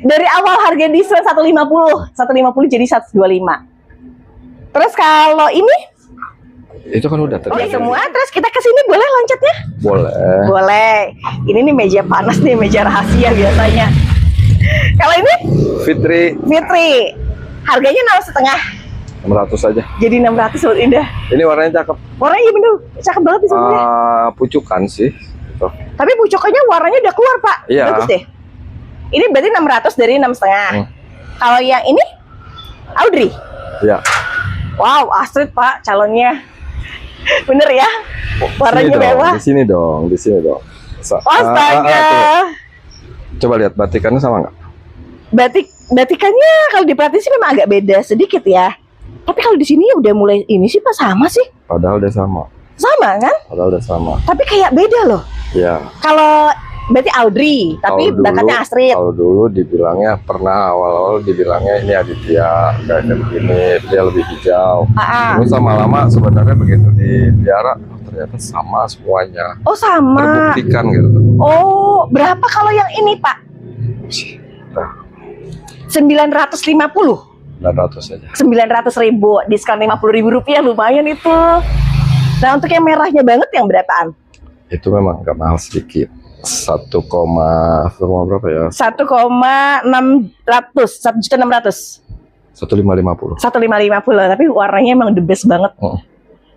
Dari awal harga diskon 150 jadi 125. Terus kalau ini? Itu kan udah tadi. Oke semua. Terus kita ke sini boleh loncatnya? Boleh. Boleh. Ini nih meja panas nih, meja rahasia biasanya. Kalau ini? Fitri. Harganya 6,5. 600 aja. Jadi 600 Sobat Indah. Ini warnanya cakep. Warnanya bener, cakep banget di sini. Pucukan sih. Gitu. Tapi pucukannya warnanya udah keluar Pak. Iya. Bagus deh. Ini berarti 600 dari 6,5. Kalau yang ini? Audrey. Iya. Wow, Astrid Pak calonnya. Bener ya? Warnanya mewah. Di sini dong. Astaga. Coba lihat batikannya sama nggak? Batikannya kalau diperhatiin sih memang agak beda sedikit ya. Tapi kalau di sini udah mulai ini sih Pak sama sih. Padahal udah sama. Sama kan? Padahal udah sama. Tapi kayak beda loh. Iya. Kalau berarti Audrey, tapi bakatnya Astrid. Kalau dulu dibilangnya awal-awal dibilangnya ini Aditya, kayak begini, dia lebih hijau. Terus lama-lama sebenarnya begitu dipelihara, ternyata sama semuanya. Oh sama. Terbuktikan gitu. Oh berapa kalau yang ini Pak? Nah, 950. 900 aja. 900.000, diskon 50.000 rupiah, lumayan itu. Nah untuk yang merahnya banget yang berapaan? Itu memang agak mahal sedikit. 1, berapa ya? 1,600. 1,550. 1,550, tapi warnanya emang the best banget.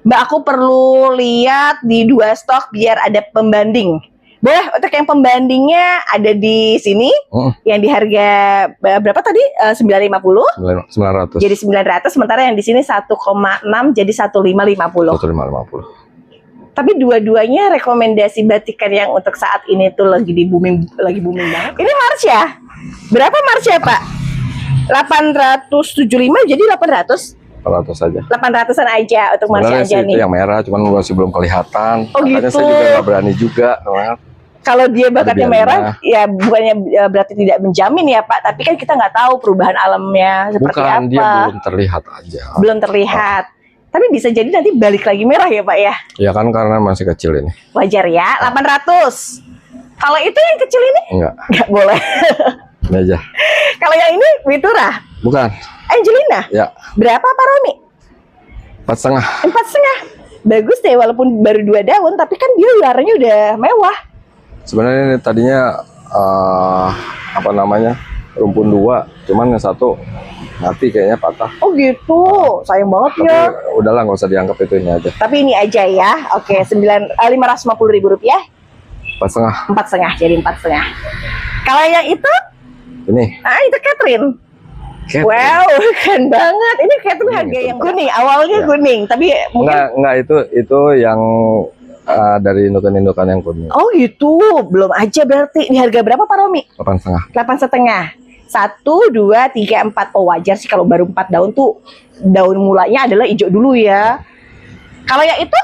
Mbak, aku perlu lihat di 2 stok biar ada pembanding. Boleh, untuk yang pembandingnya ada di sini. Yang di harga berapa tadi? 950. 900. Jadi 900, sementara yang di sini 1,6 jadi 1,550. 1,550. Tapi dua-duanya rekomendasi batikan yang untuk saat ini tuh lagi booming banget. Ini Marsha. Berapa Marsha, Pak? 875 jadi 800. 800 aja. 800-an aja untuk Marsha aja nih. Itu yang merah, cuman masih belum kelihatan. Oh makanya gitu. saya juga nggak berani juga. Kalau dia bakatnya merah, ya bukannya berarti tidak menjamin ya Pak. Tapi kan kita nggak tahu perubahan alamnya seperti apa. Bukan, dia belum terlihat aja. Belum terlihat. Tapi bisa jadi nanti balik lagi merah ya Pak ya? Ya kan karena masih kecil ini. Wajar ya, 800. Kalau itu yang kecil ini? Enggak. Nggak boleh. Ini aja. Kalau yang ini Witura? Bukan. Angelina? Ya. Berapa Pak Romi? 4,5. 4,5. Bagus deh, walaupun baru 2 daun, tapi kan dia warnanya udah mewah. Sebenarnya ini tadinya apa namanya? rumpun 2, cuman yang satu mati kayaknya patah. Oh gitu, sayang banget Tapi ya. udahlah nggak usah dianggap itu ini aja. Tapi ini aja ya. Oke, 550.000 rupiah. 4,5. 4,5, jadi 4,5. Kalau yang itu, Ini. itu Catherine. Catherine. Wow, keren banget. Ini Catherine Kuning harga itu, yang kuning. Awalnya Ya. kuning, tapi mungkin. Enggak itu yang dari indukan-indukan yang kuning. Oh gitu, belum aja berarti. Di harga berapa Pak Romi? 8,5. 8,5. 1, 2, 3, 4. Oh wajar sih kalau baru 4 daun tuh. Daun mulanya adalah hijau dulu ya. Kalau yang itu?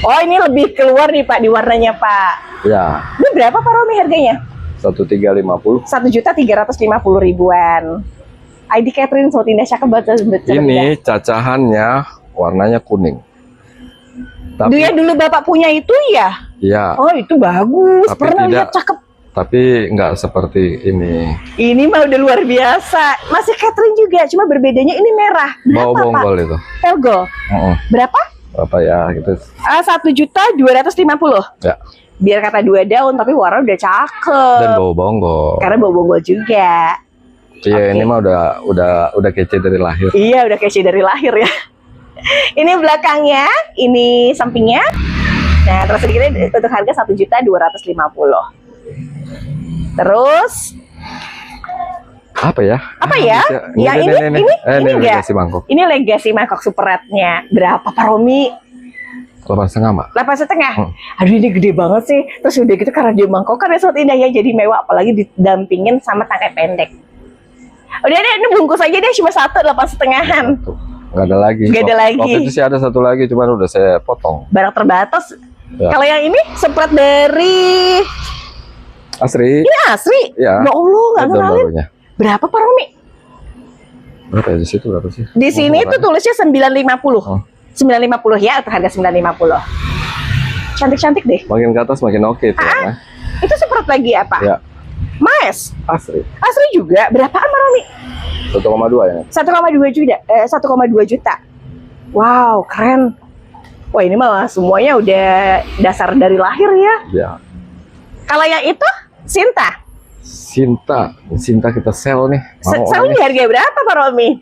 Oh ini lebih keluar nih Pak di warnanya Pak. Ya, Ini berapa Pak Romi harganya? 1,350. 1.350.000-an. ID Catherine so tidak cakep banget. Ini cacahannya warnanya kuning. Tapi Dia dulu Bapak punya itu ya? ya, Oh itu bagus. Tapi Pernah tidak- lihat cakep. tapi nggak seperti ini. Ini mah udah luar biasa. Masih Catherine juga, cuma berbedanya ini merah. Bau Berapa Pak? bonggol itu. Pelgo. Berapa Berapa? ya gitu. 1.250.000. Ya. Biar kata 2 daun, tapi warna udah cakep. Dan bau bonggol. Karena bau bonggol juga. Iya, Oke. ini mah udah kece dari lahir. Iya, udah kece dari lahir ya. Ini belakangnya, ini sampingnya. Nah, terus sedikitnya untuk harga 1.250.000. Terus Apa ya? apa ya? Yang ini ini enggak? legasi mangkok. Ini Legacy mangkok super red-nya. Berapa Pak Romi? 8,5, Mbak. 8,5. Aduh ini gede banget sih. Terus udah gitu karena dia mangkok kan Sobat Indah ya jadi mewah, apalagi didampingin sama tangkai pendek. Udah deh, ini bungkus aja deh cuma 1 8,5-an. Tuh, nggak ada lagi. Nggak ada lagi. Waktu itu sih ada satu lagi, cuman udah saya potong. Barang terbatas. Ya. Kalau yang ini sempret dari Asri. ini asli. Ya. Ya Allah, nggak Daun kenalin. barunya. Berapa Pak Romi? Berapa ya di situ berapa sih? Di sini tuh tulisnya 950. Oh. 950 ya, untuk harga 950. Cantik-cantik deh. Makin ke atas makin oke itu ya. Itu sempret lagi apa? Ya, Mas. Asri. Asli juga. Berapaan Pak Romi? 1,2 ya. 1,2 juta. 1,2 juta. Wow, keren. Wah, ini mah semuanya udah dasar dari lahir ya. Ya. Kalau yang itu, Sinta. Sinta kita sell nih. Mau Sel di harga berapa Pak Romi?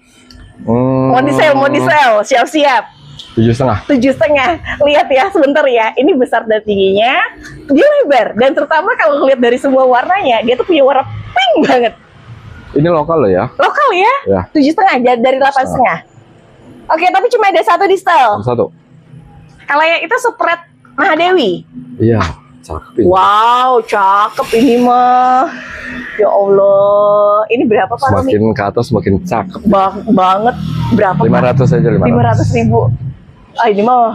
Mau di sell, siap-siap. 7,5. 7,5. Lihat ya sebentar ya. Ini besar dan tingginya, dia lebar. Dan terutama kalau lihat dari semua warnanya, dia tuh punya warna pink banget. Ini lokal loh ya. Lokal ya? Ya. 7,5 dari 8,5. Oke, tapi cuma ada satu di stel. Satu. Kalau yang itu spread Mahadewi. Iya, cakep. ini. Wow, cakep ini mah. Ya Allah, ini berapa Pak Romi? Semakin ke atas semakin cakep. Banget. Berapa Pak? 500 aja 500.000. Ah ini mah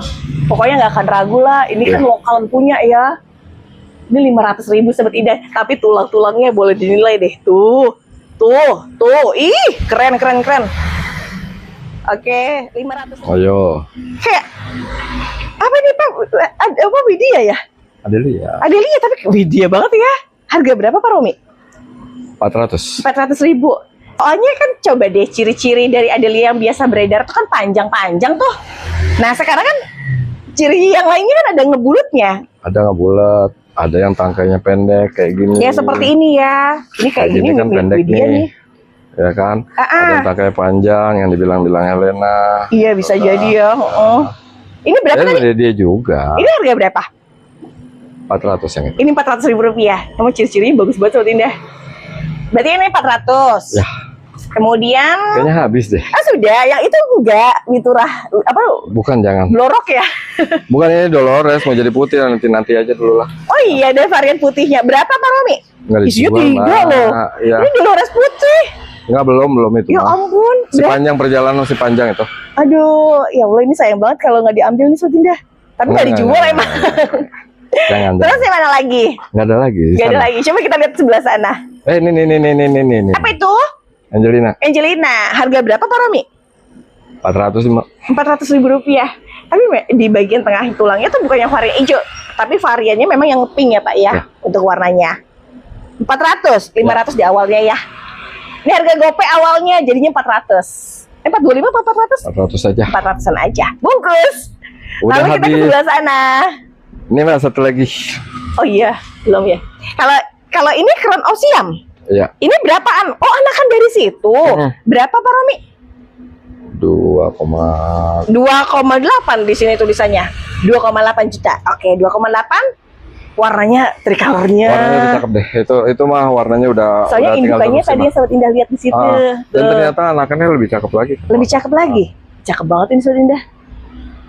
pokoknya nggak akan ragu lah. Ini kan lokal punya ya. Ini 500.000 Sobat Indah. Tapi tulang-tulangnya boleh dinilai deh. Tuh. Ih, keren. Oke, 500. Ayo. Kayak apa nih Pak? Apa Widya ya? Adelia. Adelia tapi Widya banget ya. Harga berapa Pak Romi? 400. 400.000. Soalnya kan coba deh ciri-ciri dari Adelia yang biasa beredar tuh kan panjang-panjang tuh. Nah sekarang kan ciri yang lainnya kan ada ngebulutnya. Ada nggak bulat, ada yang tangkainya pendek kayak gini. Ya seperti ini ya. Ini kayak gini kan pendek Widya nih. Ya kan? Ada yang tangkai panjang yang dibilang-bilang Helena. Iya bisa jadi ya. Ini berapa tadi? Ada dia juga. Ini harga berapa? 400 yang itu. Ini 400.000 rupiah. Kamu ciri-cirinya bagus banget Sobat Indah. Berarti ini 400. Ya. Kemudian Kayaknya habis deh. sudah, yang itu enggak Witurah apa Bukan, jangan. blorok ya? Bukan, ini Dolores mau jadi putih, nanti aja dulu lah. Oh iya, ada varian putihnya. Berapa Pak Romi? Nggak Isinya dijual, 3 Mbak. loh. Iya. Ini Dolores putih. Nggak, belum itu. Ya Mbak. ampun. Sepanjang perjalanan si panjang itu. Aduh, ya Allah ini sayang banget kalau nggak diambil nih Sobat Indah. Tapi nggak dijual emang. Jangan. Terus yang mana lagi? Nggak ada lagi. Nggak ada Sana. lagi. Coba kita lihat sebelah sana. Ini. Apa itu? Angelina. Angelina. Harga berapa Pak Romi? 400 Mbak. 400.000 rupiah. Tapi di bagian tengah tulangnya tuh bukan yang varian hijau, tapi variannya memang yang pink ya Pak ya, untuk warnanya. 400, 500 di awalnya ya. Ini harga GoPay awalnya jadinya 400. 425 apa 400? 400 saja. 400-an aja. Bungkus. Udah Lalu kita ke habis. sebelah sana. Ini Mbak, satu lagi. Oh iya, belum ya. Kalau ini Crown of Siam. Iya. Ini berapaan? Oh, anakan dari situ. Berapa Pak Romi? 2,8 di sini tulisannya. 2,8 juta. Oke, 2,8. Warnanya tricolornya. Warnanya udah cakep deh. Itu mah warnanya udah. Soalnya udah indukannya tadi yang Sobat Indah lihat di situ. Dan ternyata anakannya lebih cakep lagi. Lebih cakep lagi. Cakep banget ini Sobat Indah.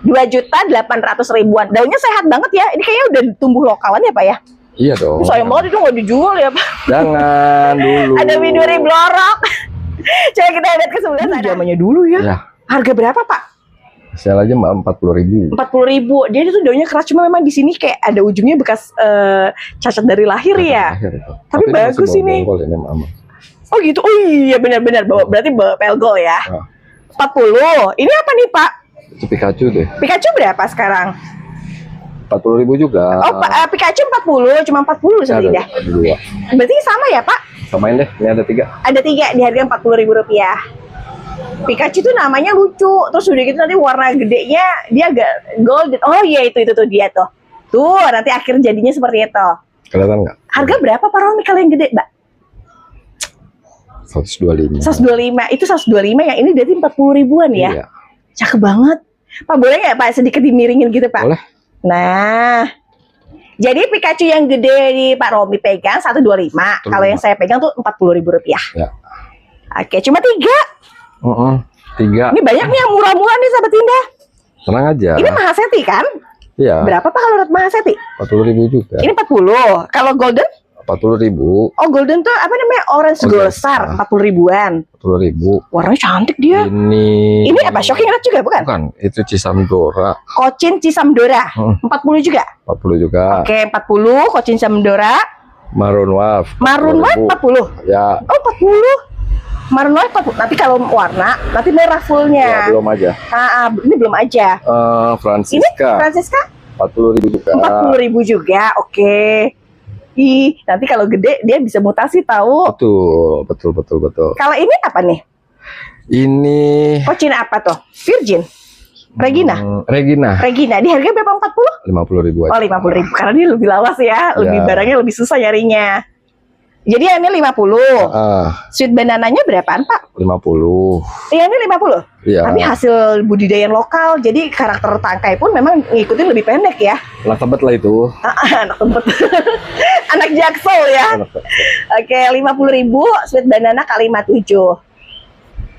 2.800.000-an. Daunnya sehat banget ya. Ini kayaknya udah tumbuh lokalan ya Pak ya? Iya dong. Sayang banget itu nggak dijual ya Pak. Jangan dulu. Ada biduri blorok. Coba kita lihat ke sebelah sana. Zamannya dulu ya. Ya. Harga berapa Pak? Sel aja 40.000. 40.000. Dia itu daunnya keras, cuma memang di sini kayak ada ujungnya bekas cacat dari lahir ya. Tapi bagus ini. Oh gitu. Oh iya benar-benar berarti pelgol ya. 40. Ini apa nih Pak? Itu Pikachu deh. Pikachu berapa sekarang? 40.000 juga. Oh, Pikachu 40, cuma 40 sudah. Dua. Berarti sama ya Pak? Samain deh. Ini ada 3. Ada 3 di harga Rp40.000. Pikachu tuh namanya lucu, terus udah gitu nanti warna gedenya dia agak golden. Oh iya itu tuh dia tuh. Tuh nanti akhir jadinya seperti itu. Kelihatan nggak? Harga berapa Pak Romi kalau yang gede, Mbak? 125. 125. Itu 125 yang ini berarti 40.000-an ya? Iya. Cakep banget. Pak boleh nggak Pak sedikit dimiringin gitu Pak? Boleh. Nah. Jadi Pikachu yang gede di Pak Romi pegang 125. Kalau yang saya pegang tuh Rp40.000. Ya. Oke, cuma 3. 3. Ini banyak nih yang murah-murah nih Sahabat Indah. Tenang aja. Ini Mahaseti kan? Iya. Berapa Pak kalau menurut Mahaseti? 40.000 juga. Ini 40. Kalau golden? 40.000. Oh golden tuh apa namanya? Orange Goldstar. 40.000-an. 40.000. Warnanya cantik dia. Ini apa? Shocking Red juga bukan? Bukan. Itu Cisamdora. Cochin Cisamdora. 40 juga? 40 juga. Oke 40. Cochin Cisamdora. Maroon Wave. Maroon Wave 40. Ya. Oh 40. Maroon Wave 40. Nanti kalau warna, nanti merah fullnya. Ya, belum aja. Ini belum aja. Francisca. Ini Francisca? 40.000 juga. 40.000 juga. Oke. Ih, nanti kalau gede dia bisa mutasi tahu. Betul. Kalau ini apa nih? Ini Cochin apa tuh? Virgin. Regina. Di harga berapa? 40? 50.000 aja. Oh 50.000 karena dia lebih lawas ya, lebih barangnya lebih susah nyarinya. Jadi yang ini 50. Sweet banananya berapaan Pak? 50. Yang ini 50? Iya. Tapi hasil budidaya lokal, jadi karakter tangkai pun memang ngikutin lebih pendek ya. Anak tebet lah itu. Anak tebet. Anak jaksel ya. Oke 50.000 sweet banana kali 57.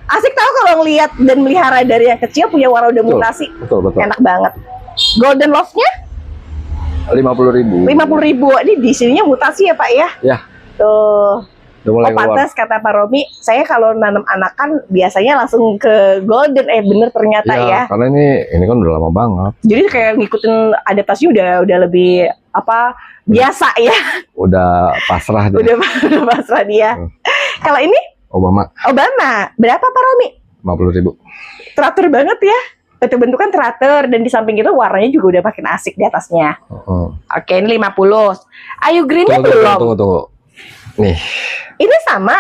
Asik tahu kalau ngelihat dan melihara dari yang kecil punya warna udah mutasi. Betul. Enak banget. Golden Love-nya? 50.000. 50.000. Ini di sininya mutasi ya Pak ya? Ya. Tuh. Oh pantas kata Pak Romi, saya kalau nanam anakan biasanya langsung ke golden. Bener ternyata ya. Karena ini kan udah lama banget. Jadi kayak ngikutin adaptasi udah lebih biasa ya. Udah pasrah dia. Udah pasrah dia. Kalau ini? Obama. Berapa Pak Romi? 50.000. Teratur banget ya. Bentukan teratur dan di samping itu warnanya juga udah makin asik di atasnya. Oke, ini 50. Ayu Greennya belum. Tunggu. Nih. Ini sama.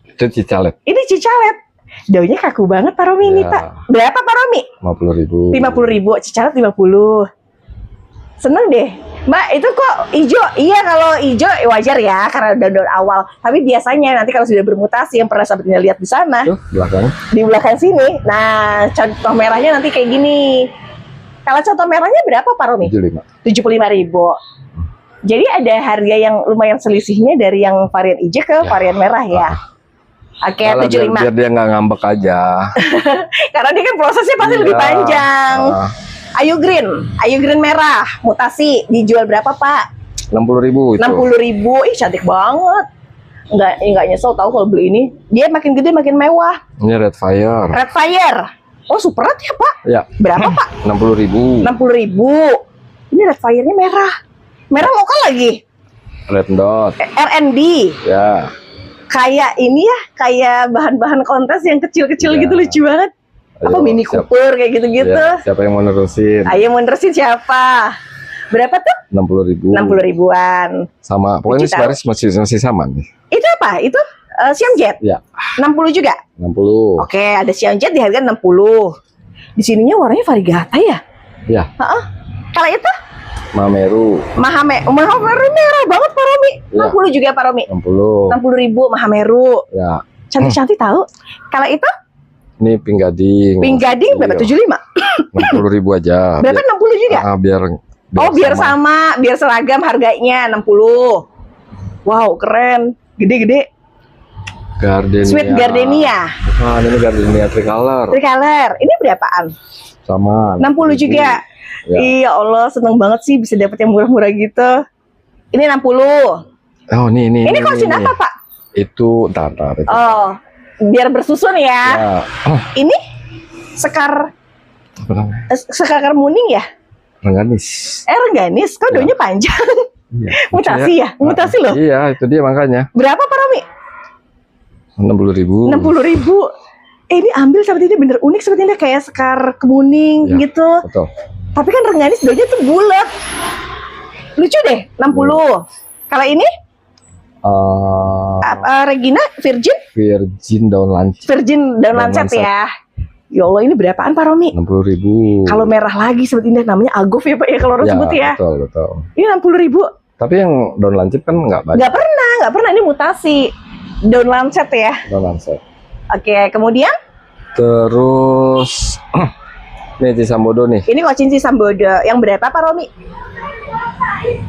Itu cicalet. Ini cicalet. Daunnya kaku banget Pak Romi ini Pak. Berapa Pak Romi? 50.000. 50.000. Cicalet 50. Seneng deh. Mbak itu kok hijau? Iya kalau hijau wajar ya karena daun awal. Tapi biasanya nanti kalau sudah bermutasi yang pernah Sahabatnya lihat di sana. Tuh, belakang. Di belakang sini. Nah contoh merahnya nanti kayak gini. Kalau contoh merahnya berapa Pak Romi? 75.000. Jadi ada harga yang lumayan selisihnya dari yang varian hijau ke varian merah ya. Oke, 75. Biar dia nggak ngambek aja. Karena dia kan prosesnya pasti lebih panjang. Ayu Green merah, mutasi, dijual berapa Pak? 60.000 itu. 60.000, ih cantik banget. Enggak nyesel tahu kalau beli ini. Dia makin gede makin mewah. Ini Red Fire. Oh super red ya Pak? Ya. Berapa Pak? 60.000. 60.000. Ini Red Fire-nya merah. Merah lokal lagi. Red Dot. R&D. Ya. Kayak ini ya, kayak bahan-bahan kontes yang kecil-kecil gitu lucu banget. Apa Mini Cooper kayak gitu-gitu. Ya, siapa yang mau nerusin? Ayo mau nerusin siapa? Berapa tuh? 60.000. 60.000-an. Sama, pokoknya sebaris masih sama nih. Itu apa? Itu Siam Jet? Ya. 60 juga? 60. Oke, ada Siam Jet di harga 60. Di sininya warnanya variegata ya? Ya. Kalau itu? Mameru. Mahameru merah banget Pak Romi. Ya. 60 juga Pak Romi. 60. 60.000 Mahameru. Ya. Cantik-cantik tahu. Kalau itu Ini pink gading. pink gading berapa? 75. 60.000 aja. Berapa 60 juga? Biar sama, biar seragam harganya 60. Wow, keren. Gede-gede. Gardenia. Sweet gardenia. Nah, ini gardenia tricolor. Tricolor. Ini berapaan? Sama. 60 juga. Ya. Iya Allah, seneng banget sih bisa dapet yang murah-murah gitu. Ini 60. Oh, ini. Ini kosin apa, Pak? Itu ntar. Itu. Oh, biar bersusun ya. Ya. Ini sekar Apa namanya? sekar muning ya? Rengganis. Rengganis, kok daunnya panjang. Iya. Mutasi ya? Mutasi loh. Iya, itu dia makanya. Berapa Pak Romi? 60.000. 60.000. Ini ambil seperti ini bener unik seperti ini kayak sekar kemuning Ya, gitu. Betul. Tapi kan rengganis daunnya tuh bulat. Lucu deh, 60. Kalau ini Regina Virgin daun lancip. Virgin daun lancet ya. Ya Allah, ini berapaan Pak Romi? 60.000. Kalau merah lagi seperti ini namanya Agov ya Pak ya kalau orang sebut ya. Betul. Ini 60.000. Tapi yang daun lancip kan nggak banyak. Nggak pernah ini mutasi daun lancet ya. Daun lancip. Oke, kemudian Terus ini Cisambodo nih. ini kocin Cisambodo yang berapa Pak Romi?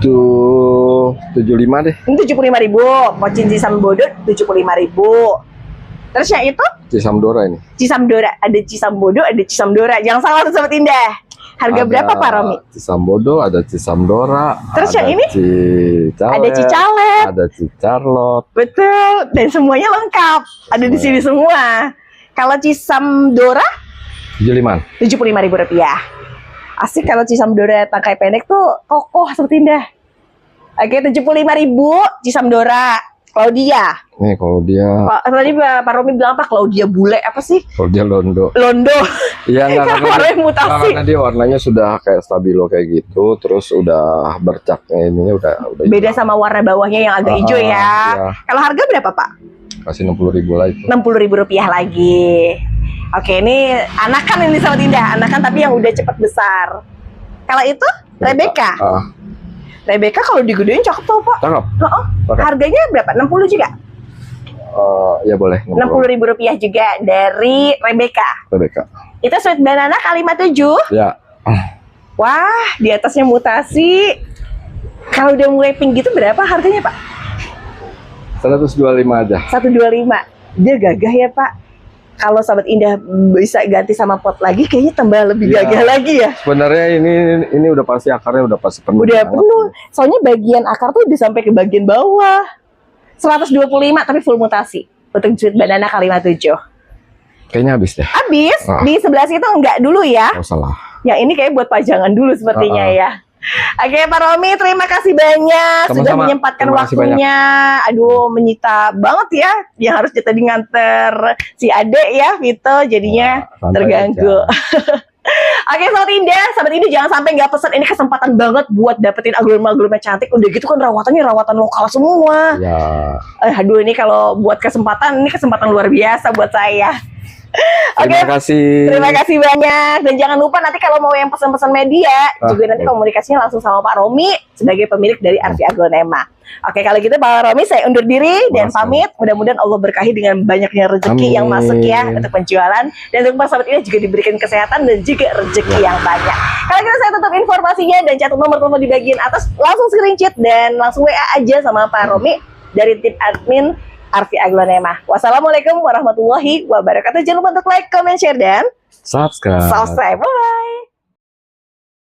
Tuh 75 deh. Ini 75.000. Kocin Cisambodo 75.000. Terus yang itu Cisamdora ini. Cisamdora, ada Cisambodo, ada Cisamdora. Jangan salah tuh Sobat Indah. Harga Ada berapa Pak Romi? Cisambodo, ada Cisamdora. Terus ada yang ini? Cicalet, Ada Cicalet. ada Cicarlot. Betul, dan semuanya lengkap. Ada di sini semua. Kalau Cisamdora 75. Rp75.000. Asik kalau Cisamdora tangkai pendek tuh kokoh Sobat Indah. Oke, 75.000 Cisamdora. Claudia. Nih kalau dia Tadi Pak Romi bilang apa? Claudia bule apa sih? kalau dia londo. Londo. Iya enggak Warnanya mutasi. karena dia warnanya sudah kayak stabilo kayak gitu, terus udah bercaknya ininya udah Beda sama warna bawahnya yang agak hijau ya. Iya. Kalau harga berapa Pak? Kasih 60.000 lagi. Rp60.000 lagi. Oke, ini anakan ini Sobat Indah, anakan tapi yang udah cepet besar. Kalau itu Rebecca. Rebecca kalau digedein cakep tau Pak. Cakep. Oke. Harganya berapa? 60 juga? Ya boleh. Rp60.000 juga dari Rebecca. Rebecca. Itu sweet banana kalimat 7. Ya. Wah, di atasnya mutasi. Kalau udah mulai pink gitu berapa harganya Pak? 125 aja. 125. Dia gagah ya Pak. Kalau Sobat Indah bisa ganti sama pot lagi, kayaknya tambah lebih Iya. gagah lagi ya. Sebenarnya ini udah pasti akarnya udah pasti penuh. Udah banget. penuh. Soalnya bagian akar tuh udah sampai ke bagian bawah. 125 tapi full mutasi. Untuk sweet banana kalimat 7. Kayaknya habis deh. Habis, di sebelah situ enggak dulu ya. Nggak salah. Yang ini kayak buat pajangan dulu sepertinya ya. Oke Pak Romi, terima kasih banyak sudah Sama-sama. menyempatkan Terima kasih waktunya. Aduh, menyita banget ya. Yang harus jadi nganter si adek ya, Vito. Jadinya Santai terganggu. Oke, Sobat Indah jangan sampai nggak pesan. Ini kesempatan banget buat dapetin aglonema cantik. Udah gitu kan rawatannya rawatan lokal semua. Ya. Aduh, ini kalau buat kesempatan, ini kesempatan luar biasa buat saya. Oke, terima kasih banyak. Dan jangan lupa nanti kalau mau yang pesan-pesan media, juga nanti komunikasinya langsung sama Pak Romi sebagai pemilik dari Arfi Aglonema. Oke, kalau gitu Pak Romi saya undur diri dan pamit. Mudah-mudahan Allah berkahi dengan banyaknya rezeki yang masuk ya untuk penjualan. Dan untuk Pak Sobat ini juga diberikan kesehatan dan juga rezeki yang banyak. Kalau gitu saya tutup informasinya dan catat nomor telepon di bagian atas. Langsung screenshot dan langsung WA aja sama Pak Romi dari tim admin Arfi Aglonema. Wassalamualaikum warahmatullahi wabarakatuh. Jangan lupa untuk like, comment, share, dan Subscribe. subscribe.